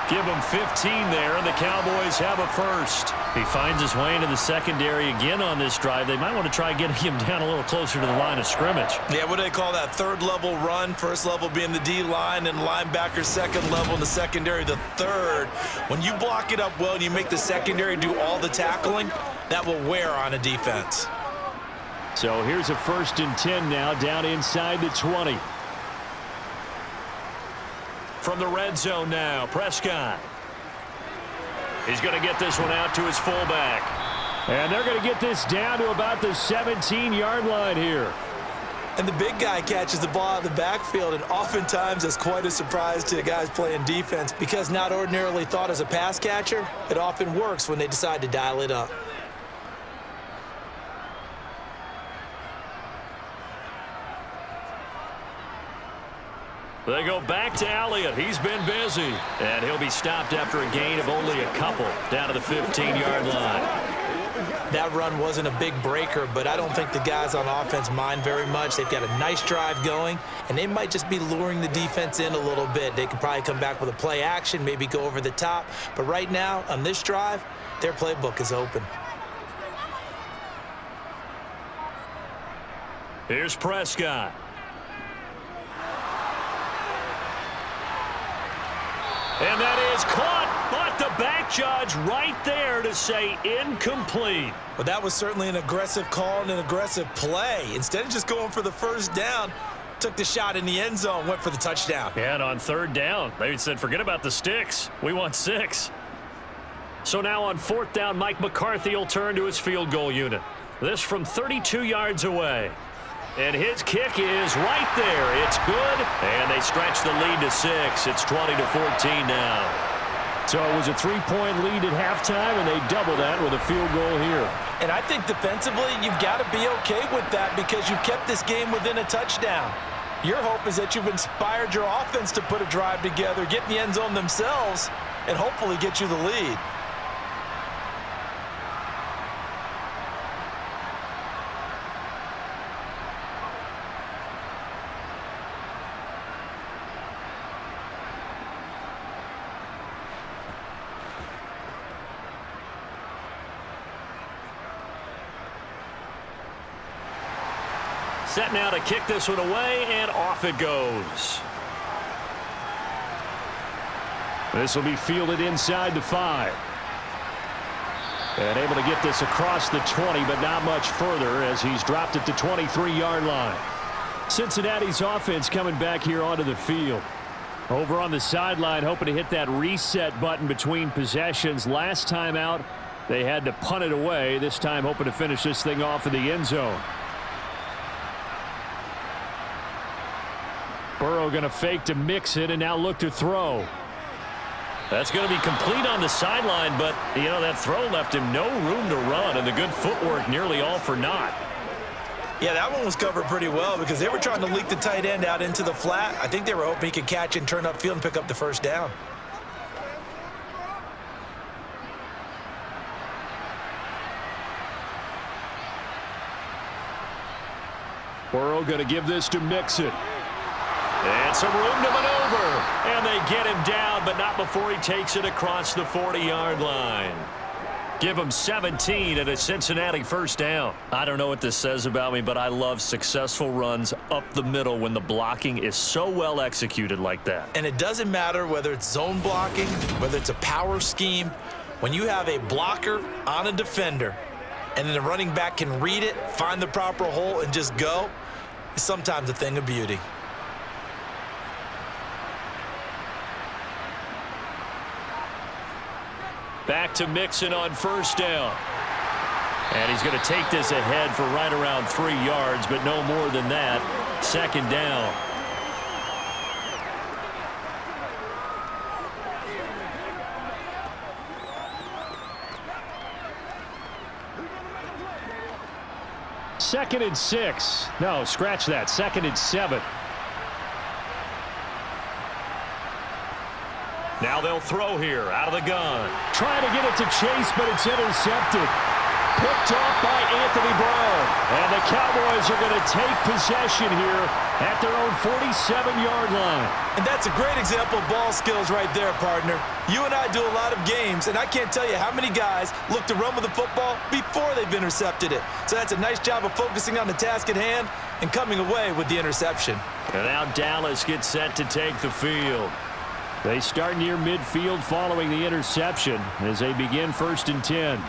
Give him 15 there, and the Cowboys have a 1st. He finds his way into the secondary again on this drive. They might want to try getting him down a little closer to the line of scrimmage. Yeah, what do they call that? 3rd level run. 1st level being the D-line, and linebacker 2nd level in the secondary, the 3rd. When you block it up well and you make the secondary do all the tackling, that will wear on a defense. So here's a 1st and 10 now, down inside the 20. From the red zone now, Prescott. He's going to get this one out to his fullback. And they're going to get this down to about the 17-yard line here. And the big guy catches the ball out of the backfield, and oftentimes that's quite a surprise to the guys playing defense, because not ordinarily thought as a pass catcher, it often works when they decide to dial it up. They go back to Elliott. He's been busy. And he'll be stopped after a gain of only a couple down to the 15-yard line. That run wasn't a big breaker, but I don't think the guys on offense mind very much. They've got a nice drive going, and they might just be luring the defense in a little bit. They could probably come back with a play action, maybe go over the top. But right now, on this drive, their playbook is open. Here's Prescott. And that is caught, but the back judge right there to say incomplete. Well, that was certainly an aggressive call and an aggressive play. Instead of just going for the 1st down, took the shot in the end zone, went for the touchdown. And on 3rd down, they said, forget about the sticks. We want 6. So now on 4th down, Mike McCarthy will turn to his field goal unit. This from 32 yards away. And his kick is right there. It's good. And they stretch the lead to 6. It's 20-14 now. So it was a 3-point lead at halftime, and they double that with a field goal here. And I think defensively, you've got to be okay with that because you've kept this game within a touchdown. Your hope is that you've inspired your offense to put a drive together, get in the end zone themselves, and hopefully get you the lead. Set now to kick this one away, and off it goes. This will be fielded inside the 5. And able to get this across the 20, but not much further as he's dropped it to 23-yard line. Cincinnati's offense coming back here onto the field. Over on the sideline, hoping to hit that reset button between possessions. Last time out, they had to punt it away. This time hoping to finish this thing off in the end zone. Burrow going to fake to mix it and now look to throw. That's going to be complete on the sideline, but, you know, that throw left him no room to run, and the good footwork nearly all for naught. Yeah, that one was covered pretty well because they were trying to leak the tight end out into the flat. I think they were hoping he could catch and turn upfield and pick up the first down. Burrow going to give this to Mixon. And some room to maneuver. And they get him down, but not before he takes it across the 40-yard line. Give him 17 and a Cincinnati first down. I don't know what this says about me, but I love successful runs up the middle when the blocking is so well executed like that. And it doesn't matter whether it's zone blocking, whether it's a power scheme. When you have a blocker on a defender and then the running back can read it, find the proper hole, and just go, it's sometimes a thing of beauty. Back to Mixon on first down. And he's going to take this ahead for right around 3 yards, but no more than that. Second down. Second and 6. No, scratch that. Second and 7. Now they'll throw here out of the gun. Trying to get it to Chase, but it's intercepted. Picked off by Anthony Brown. And the Cowboys are going to take possession here at their own 47-yard line. And that's a great example of ball skills right there, partner. You and I do a lot of games, and I can't tell you how many guys look to run with the football before they've intercepted it. So that's a nice job of focusing on the task at hand and coming away with the interception. And now Dallas gets set to take the field. They start near midfield following the interception as they begin 1st and 10.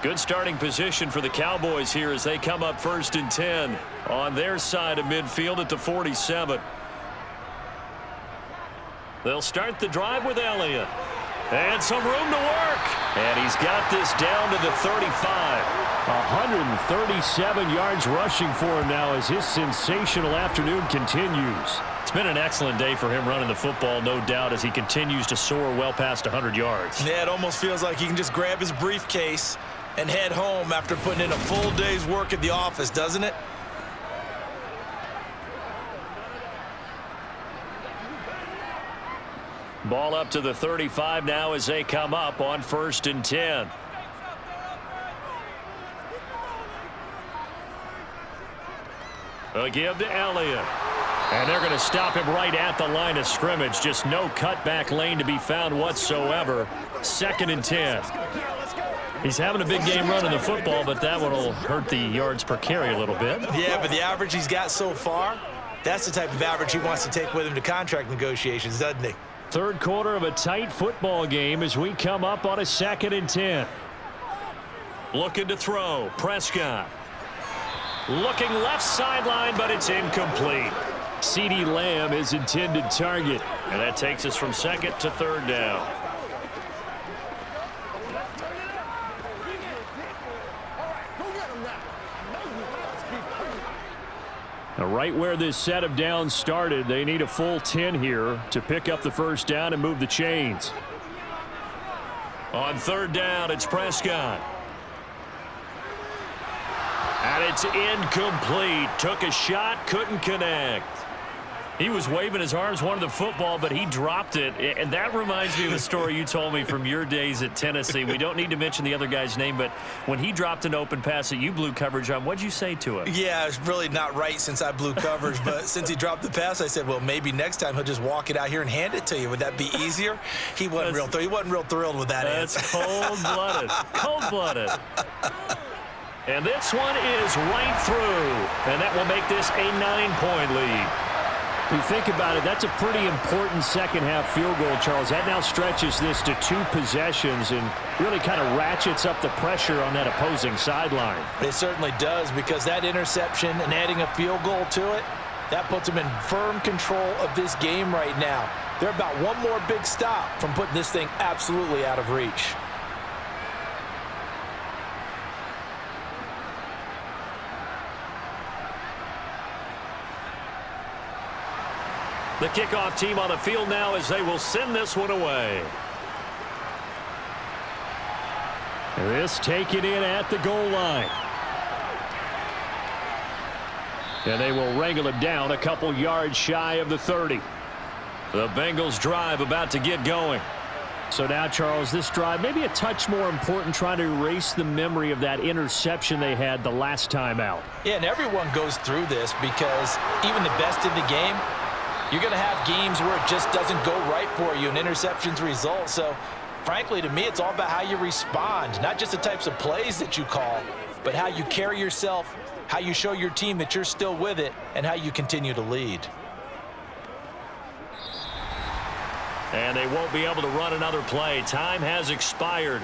Good starting position for the Cowboys here as they come up 1st and 10 on their side of midfield at the 47. They'll start the drive with Elliott. And some room to work. And he's got this down to the 35. 137 yards rushing for him now as his sensational afternoon continues. It's been an excellent day for him running the football, no doubt, as he continues to soar well past 100 yards. Yeah, it almost feels like he can just grab his briefcase and head home after putting in a full day's work at the office, doesn't it? Ball up to the 35 now as they come up on 1st and 10. A give to Elliott. And they're going to stop him right at the line of scrimmage. Just no cutback lane to be found whatsoever. 2nd and 10. He's having a big game running the football, but that one will hurt the yards per carry a little bit. Yeah, but the average he's got so far, that's the type of average he wants to take with him to contract negotiations, doesn't he? Third quarter of a tight football game as we come up on a 2nd and 10. Looking to throw. Prescott. Looking left sideline, but it's incomplete. CeeDee Lamb is intended target. And that takes us from 2nd to 3rd down. Right where this set of downs started, they need a full 10 here to pick up the first down and move the chains. On third down, it's Prescott. And it's incomplete. Took a shot, couldn't connect. He was waving his arms, wanted the football, but he dropped it. And that reminds me of a story you told me from your days at Tennessee. We don't need to mention the other guy's name, but when he dropped an open pass that you blew coverage on, what'd you say to him? Yeah, it's really not right since I blew coverage, but since he dropped the pass, I said, well, maybe next time he'll just walk it out here and hand it to you. Would that be easier? He wasn't real thrilled with that answer. That's cold-blooded. Cold-blooded. And this one is right through, and that will make this a 9-point lead. If you think about it, that's a pretty important second-half field goal, Charles. That now stretches this to 2 possessions and really kind of ratchets up the pressure on that opposing sideline. It certainly does, because that interception and adding a field goal to it, that puts them in firm control of this game right now. They're about one more big stop from putting this thing absolutely out of reach. The kickoff team on the field now as they will send this one away. This taken in at the goal line. And they will wrangle it down a couple yards shy of the 30. The Bengals drive about to get going. So now, Charles, this drive maybe a touch more important, trying to erase the memory of that interception they had the last time out. Yeah, and everyone goes through this, because even the best in the game, you're going to have games where it just doesn't go right for you and interceptions result. So, frankly, to me, it's all about how you respond, not just the types of plays that you call, but how you carry yourself, how you show your team that you're still with it, and how you continue to lead. And they won't be able to run another play. Time has expired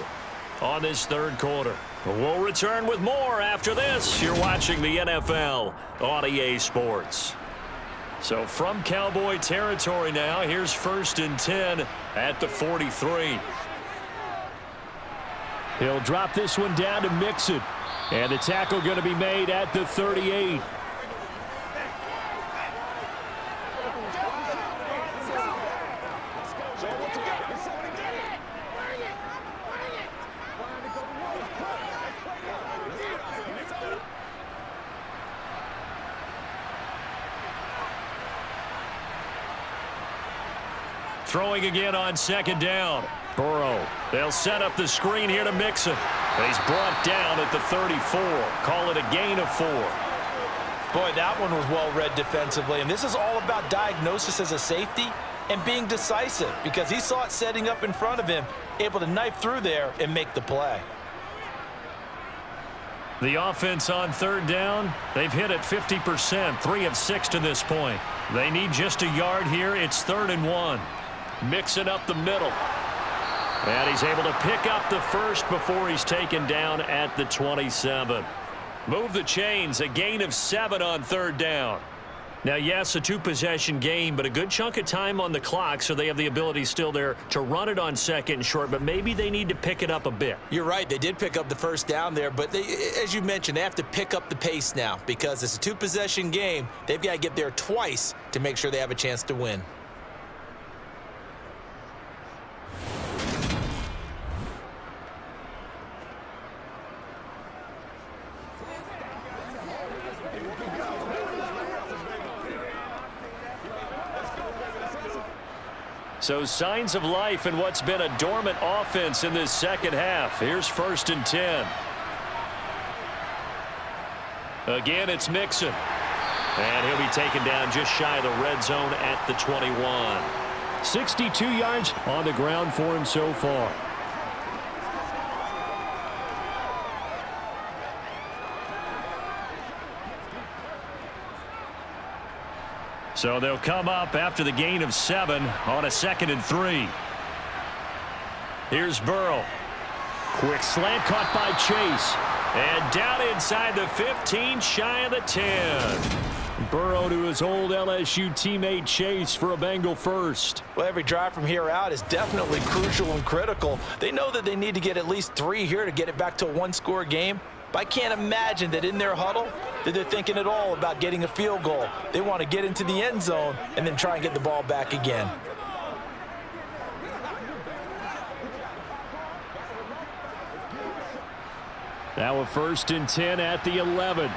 on this third quarter. We'll return with more after this. You're watching the NFL on EA Sports. So from Cowboy territory now, here's 1st and 10 at the 43. He'll drop this one down to Mixon. And the tackle going to be made at the 38. Throwing again on 2nd down. Burrow. They'll set up the screen here to Mixon. He's brought down at the 34. Call it a gain of 4. Boy, that one was well read defensively. And this is all about diagnosis as a safety and being decisive, because he saw it setting up in front of him, able to knife through there and make the play. The offense on 3rd down, they've hit it 50%, 3 of 6 to this point. They need just a yard here. It's 3rd and 1. Mixing up the middle. And he's able to pick up the first before he's taken down at the 27. Move the chains, a gain of 7 on 3rd down. Now, yes, a 2-possession game, but a good chunk of time on the clock, so they have the ability still there to run it on 2nd and short, but maybe they need to pick it up a bit. You're right. They did pick up the first down there, but they, as you mentioned, they have to pick up the pace now, because it's a 2-possession game. They've got to get there twice to make sure they have a chance to win. So signs of life in what's been a dormant offense in this second half. Here's 1st and 10. Again, it's Mixon. And he'll be taken down just shy of the red zone at the 21. 62 yards on the ground for him so far. So they'll come up after the gain of 7 on a 2nd and 3. Here's Burrow. Quick slant caught by Chase. And down inside the 15, shy of the 10. Burrow to his old LSU teammate Chase for a Bengal first. Well, every drive from here out is definitely crucial and critical. They know that they need to get at least 3 here to get it back to a 1-score game. But I can't imagine that in their huddle that they're thinking at all about getting a field goal. They want to get into the end zone and then try and get the ball back again. Now a 1st and 10 at the 11.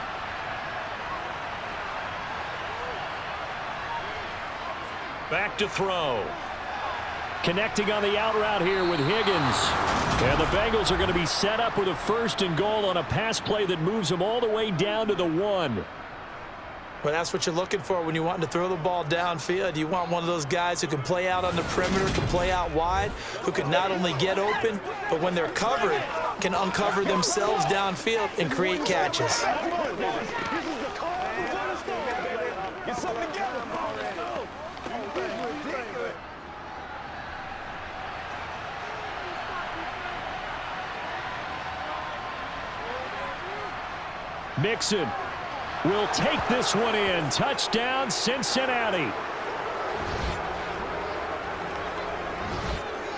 Back to throw. Connecting on the out route here with Higgins. And the Bengals are going to be set up with a 1st and goal on a pass play that moves them all the way down to the 1. Well, that's what you're looking for when you want to throw the ball downfield. You want one of those guys who can play out on the perimeter, can play out wide, who can not only get open, but when they're covered, can uncover themselves downfield and create catches. Mixon will take this one in. Touchdown, Cincinnati.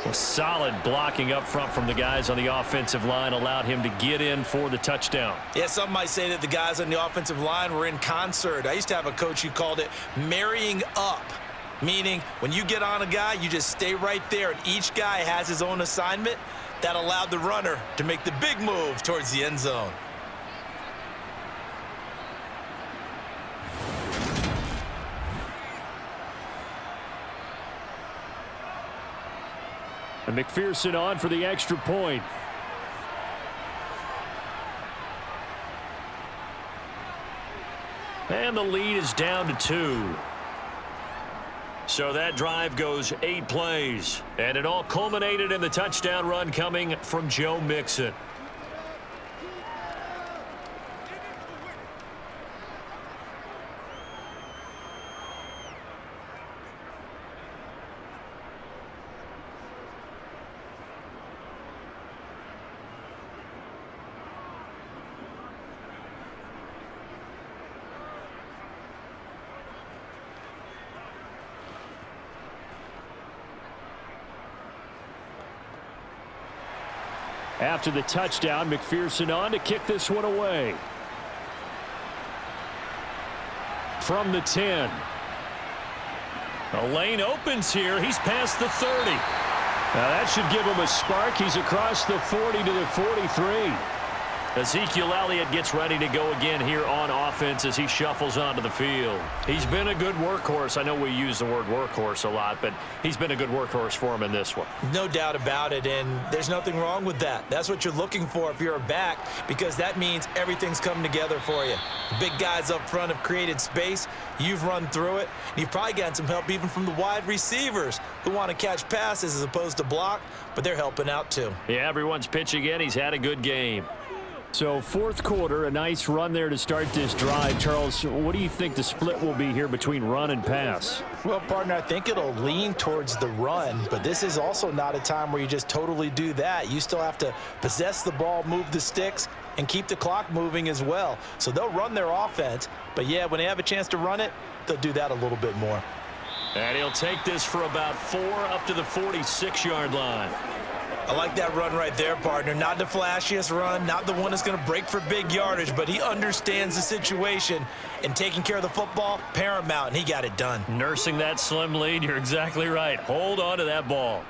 Well, solid blocking up front from the guys on the offensive line allowed him to get in for the touchdown. Yeah, some might say that the guys on the offensive line were in concert. I used to have a coach who called it marrying up, meaning when you get on a guy, you just stay right there, and each guy has his own assignment. That allowed the runner to make the big move towards the end zone. And McPherson on for the extra point. And the lead is down to 2. So that drive goes 8 plays. And it all culminated in the touchdown run coming from Joe Mixon. After the touchdown, McPherson on to kick this one away. From the 10. A lane opens here. He's past the 30. Now that should give him a spark. He's across the 40 to the 43. Ezekiel Elliott gets ready to go again here on offense as he shuffles onto the field. He's been a good workhorse. I know we use the word workhorse a lot, but he's been a good workhorse for him in this one. No doubt about it, and there's nothing wrong with that. That's what you're looking for if you're a back, because that means everything's coming together for you. The big guys up front have created space. You've run through it. You've probably gotten some help even from the wide receivers who want to catch passes as opposed to block, but they're helping out too. Yeah, everyone's pitching in. He's had a good game. So 4th quarter, a nice run there to start this drive. Charles, what do you think the split will be here between run and pass? Well, partner, I think it'll lean towards the run, but this is also not a time where you just totally do that. You still have to possess the ball, move the sticks, and keep the clock moving as well. So they'll run their offense, but yeah, when they have a chance to run it, they'll do that a little bit more. And he'll take this for about 4 up to the 46-yard line. I like that run right there, partner. Not the flashiest run, not the one that's going to break for big yardage, but he understands the situation, and taking care of the football, paramount, and he got it done. Nursing that slim lead, you're exactly right. Hold on to that ball.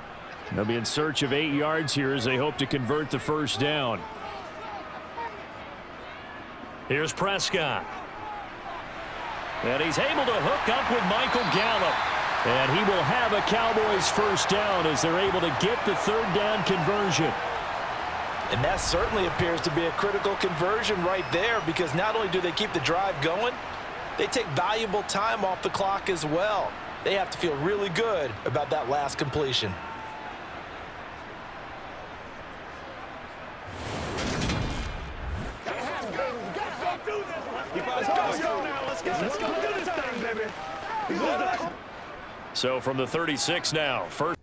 They'll be in search of 8 yards here as they hope to convert the first down. Here's Prescott. And he's able to hook up with Michael Gallup. And he will have a Cowboys first down as they're able to get the 3rd down conversion. And that certainly appears to be a critical conversion right there, because not only do they keep the drive going, they take valuable time off the clock as well. They have to feel really good about that last completion. So from the 36 now, first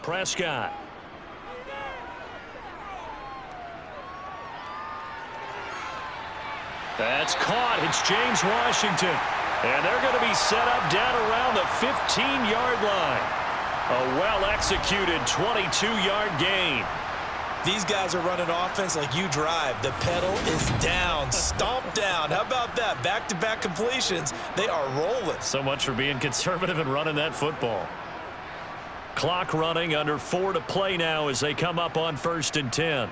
Prescott. That's caught. It's James Washington. And they're going to be set up down around the 15-yard line. A well-executed 22-yard gain. These guys are running offense like you drive. The pedal is down, stomp down. How about that? Back-to-back completions. They are rolling. So much for being conservative and running that football. Clock running, under 4 to play now as they come up on 1st and 10.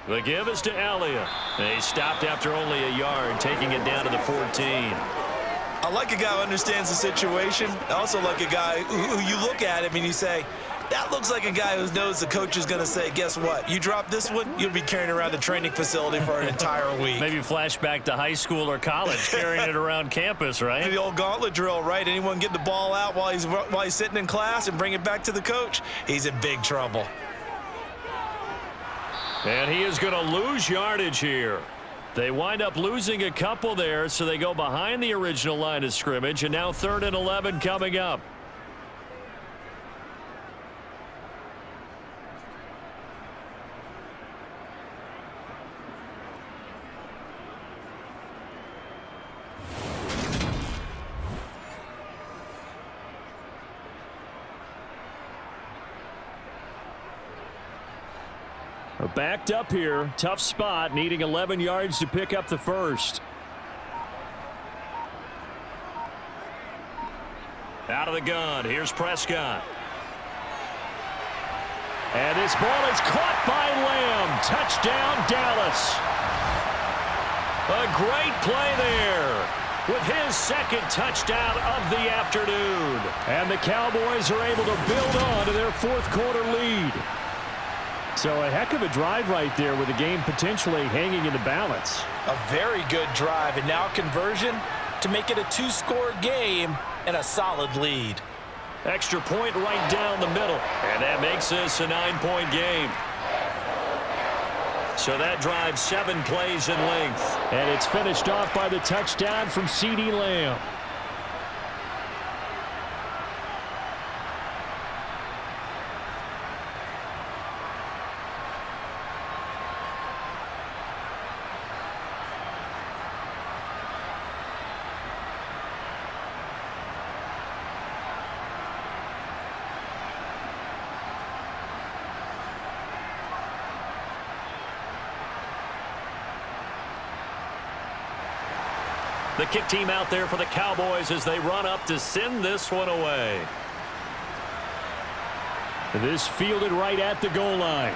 The give is to Elliott. They stopped after only a yard, taking it down to the 14. I like a guy who understands the situation. I also like a guy who you look at him and you say, that looks like a guy who knows the coach is going to say, guess what? You drop this one, you'll be carrying around the training facility for an entire week. Maybe flashback to high school or college, carrying it around campus, right? The old gauntlet drill, right? Anyone get the ball out while he's sitting in class and bring it back to the coach, he's in big trouble. And he is going to lose yardage here. They wind up losing a couple there, so they go behind the original line of scrimmage, and now 3rd and 11 coming up. Backed up here, tough spot, needing 11 yards to pick up the first. Out of the gun, here's Prescott. And this ball is caught by Lamb. Touchdown, Dallas. A great play there with his second touchdown of the afternoon. And the Cowboys are able to build on to their 4th quarter lead. So a heck of a drive right there with the game potentially hanging in the balance. A very good drive, and now conversion to make it a 2-score game and a solid lead. Extra point right down the middle, and that makes this a 9-point game. So that drive 7 plays in length. And it's finished off by the touchdown from CeeDee Lamb. The kick team out there for the Cowboys as they run up to send this one away. This fielded right at the goal line.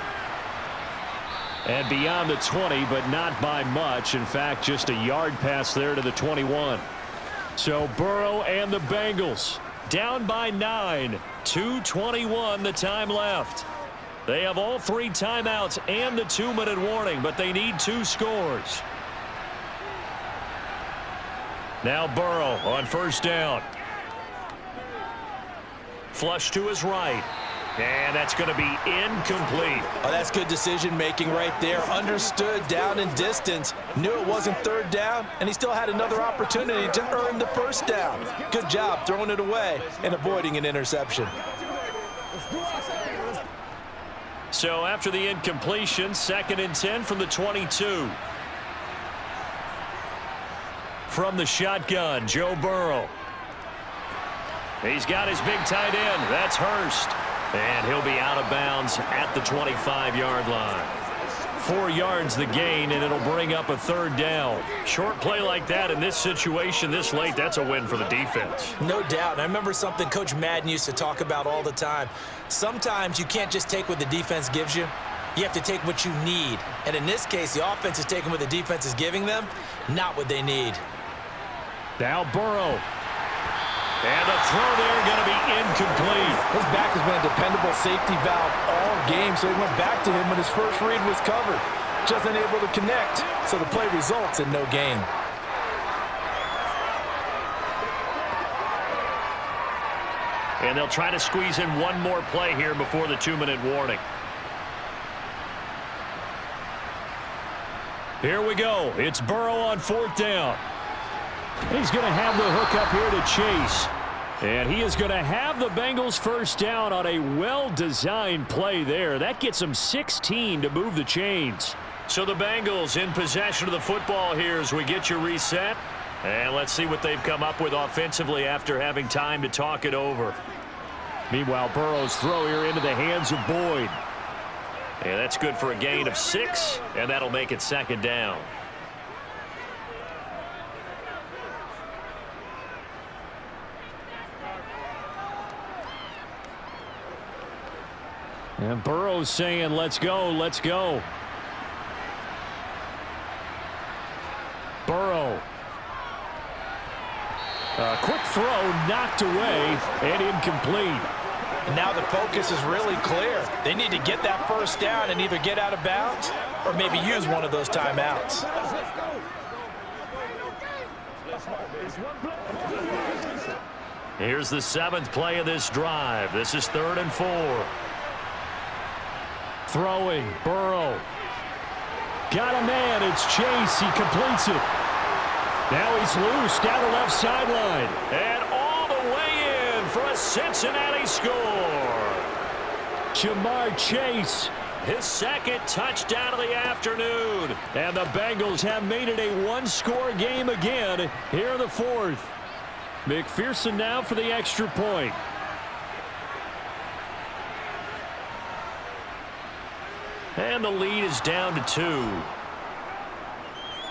And beyond the 20, but not by much. In fact, just a yard pass there to the 21. So Burrow and the Bengals down by 9. 2:21 the time left. They have all 3 timeouts and the 2-minute warning, but they need 2 scores. Now Burrow on 1st down. Flush to his right. And that's going to be incomplete. Oh, that's good decision-making right there. Understood down and distance. Knew it wasn't 3rd down, and he still had another opportunity to earn the 1st down. Good job throwing it away and avoiding an interception. So after the incompletion, 2nd and 10 from the 22. From the shotgun, Joe Burrow. He's got his big tight end. That's Hurst. And he'll be out of bounds at the 25-yard line. 4 yards the gain, and it'll bring up a 3rd down. Short play like that in this situation this late, that's a win for the defense. No doubt. And I remember something Coach Madden used to talk about all the time. Sometimes you can't just take what the defense gives you. You have to take what you need. And in this case, the offense is taking what the defense is giving them, not what they need. Now Burrow. And the throw there going to be incomplete. His back has been a dependable safety valve all game, so he went back to him when his first read was covered. Just unable to connect, so the play results in no gain. And they'll try to squeeze in one more play here before the 2-minute warning. Here we go. It's Burrow on 4th down. He's going to have the hook up here to Chase. And he is going to have the Bengals 1st down on a well-designed play there. That gets them 16 to move the chains. So the Bengals in possession of the football here as we get you reset. And let's see what they've come up with offensively after having time to talk it over. Meanwhile, Burrow's throw here into the hands of Boyd. And that's good for a gain of 6, and that'll make it 2nd down. And Burrow's saying, let's go, let's go. Burrow. A quick throw knocked away and incomplete. And now the focus is really clear. They need to get that first down and either get out of bounds or maybe use one of those timeouts. Here's the 7th play of this drive. This is 3rd and 4. Throwing, Burrow. Got a man, it's Chase, he completes it. Now he's loose down the left sideline. And all the way in for a Cincinnati score. Jamar Chase. His 2nd touchdown of the afternoon. And the Bengals have made it a one-score game again here in the 4th. McPherson now for the extra point. And the lead is down to 2.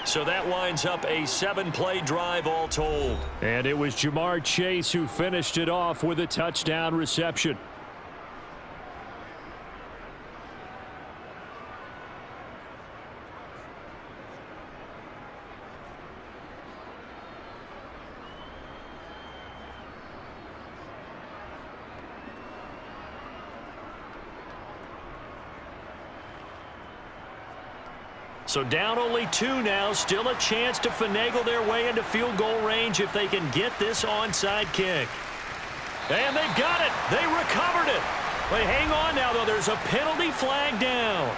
So that winds up a 7-play drive all told. And it was Jamar Chase who finished it off with a touchdown reception. So down only 2 now. Still a chance to finagle their way into field goal range if they can get this onside kick. And they've got it. They recovered it. But hang on now, though. There's a penalty flag down.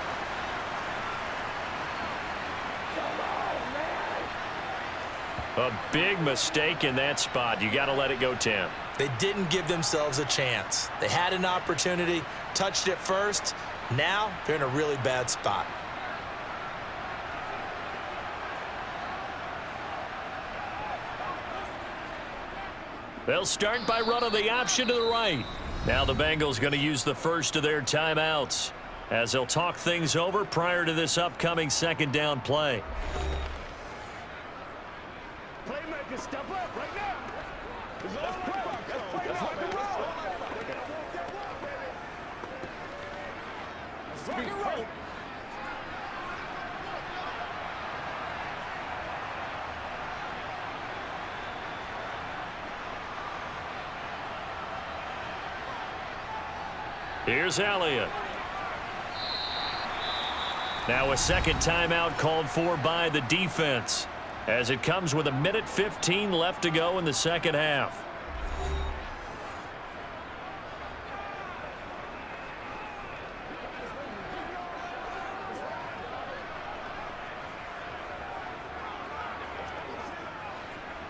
A big mistake in that spot. You got to let it go, Tim. They didn't give themselves a chance. They had an opportunity, touched it first. Now they're in a really bad spot. They'll start by running the option to the right. Now the Bengals going to use the first of their timeouts as they'll talk things over prior to this upcoming 2nd down play. Playmaker, step up right now. Let's play. Let's rock and roll. Let's rock and roll. Here's Elliott. Now a 2nd timeout called for by the defense as it comes with 1:15 left to go in the 2nd half.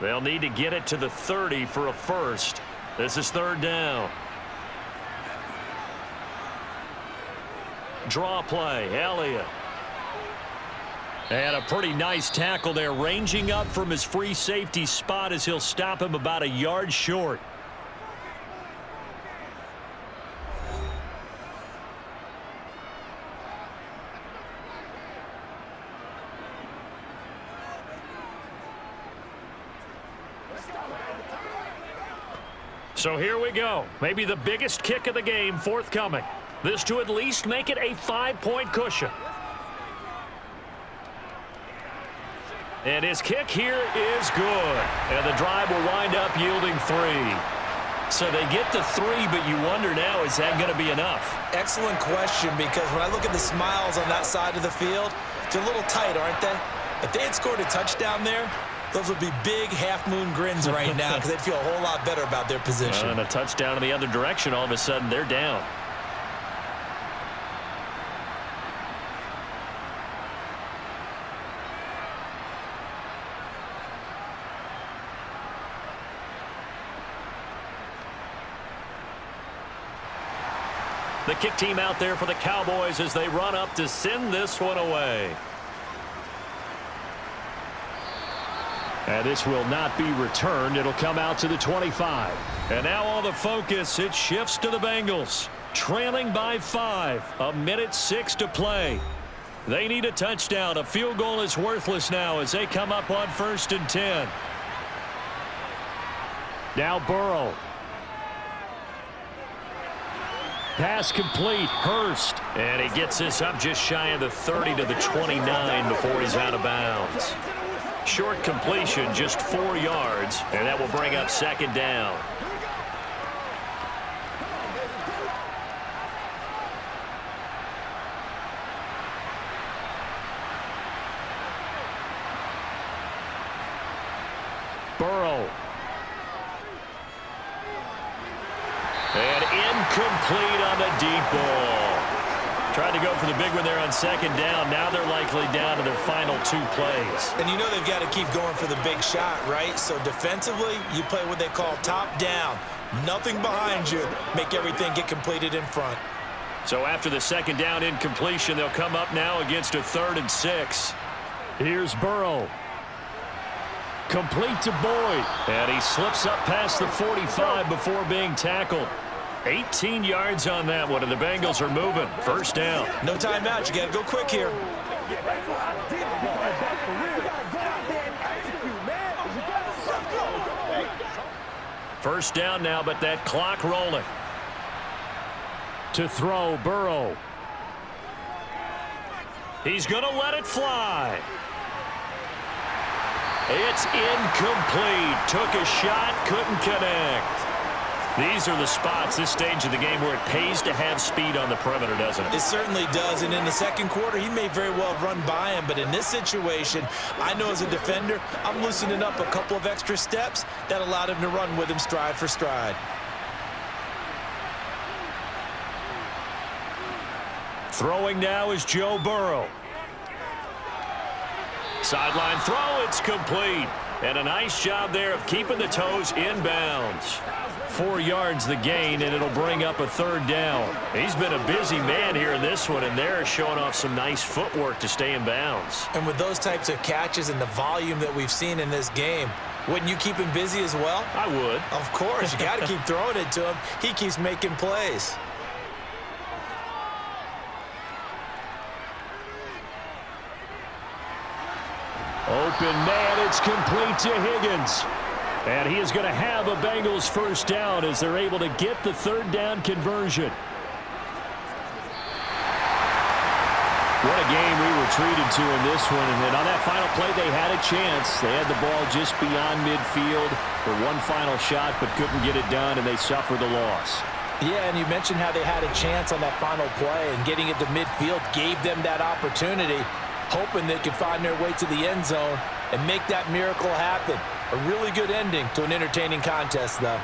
They'll need to get it to the 30 for a first. This is 3rd down. Draw play, Elliott. And a pretty nice tackle there, ranging up from his free safety spot as he'll stop him about a yard short. So here we go. Maybe the biggest kick of the game forthcoming. This to at least make it a 5-point cushion. And his kick here is good. And the drive will wind up yielding 3. So they get to 3, but you wonder now, is that going to be enough? Excellent question, because when I look at the smiles on that side of the field, they're a little tight, aren't they? If they had scored a touchdown there, those would be big half-moon grins right now because they'd feel a whole lot better about their position. And a touchdown in the other direction, all of a sudden they're down. The kick team out there for the Cowboys as they run up to send this one away. And this will not be returned. It'll come out to the 25. And now all the focus, it shifts to the Bengals. Trailing by 5. 1:06 to play. They need a touchdown. A field goal is worthless now as they come up on 1st and 10. Now Burrow. Pass complete. Hurst. And he gets this up just shy of the 30 to the 29 before he's out of bounds. Short completion, just 4 yards, and that will bring up 2nd down. Burrow. And incomplete on the deep ball. Tried to go for the big one there on 2nd down. Now they're likely down to their final 2 plays. And you know they've got to keep going for the big shot, right? So defensively, you play what they call top down. Nothing behind you. Make everything get completed in front. So after the 2nd down incompletion, they'll come up now against a 3rd and 6. Here's Burrow. Complete to Boyd. And he slips up past the 45 before being tackled. 18 yards on that one, and the Bengals are moving. 1st down. No timeout. You got to go quick here. First down now, but that clock rolling. To throw, Burrow. He's going to let it fly. It's incomplete. Took a shot, couldn't connect. These are the spots, this stage of the game, where it pays to have speed on the perimeter, doesn't it? It certainly does, and in the 2nd quarter, he may very well run by him, but in this situation, I know as a defender, I'm loosening up a couple of extra steps that allowed him to run with him stride for stride. Throwing now is Joe Burrow. Sideline throw, it's complete. And a nice job there of keeping the toes inbounds. 4 yards the gain, and it'll bring up a 3rd down. He's been a busy man here in this one, and they're showing off some nice footwork to stay in bounds. And with those types of catches and the volume that we've seen in this game, wouldn't you keep him busy as well? I would. Of course. You got to keep throwing it to him. He keeps making plays. Open man, it's complete to Higgins. And he is going to have a Bengals 1st down as they're able to get the 3rd down conversion. What a game we were treated to in this one. And then on that final play, they had a chance. They had the ball just beyond midfield for one final shot, but couldn't get it done, and they suffered the loss. Yeah, and you mentioned how they had a chance on that final play, and getting it to midfield gave them that opportunity, hoping they could find their way to the end zone and make that miracle happen. A really good ending to an entertaining contest, though.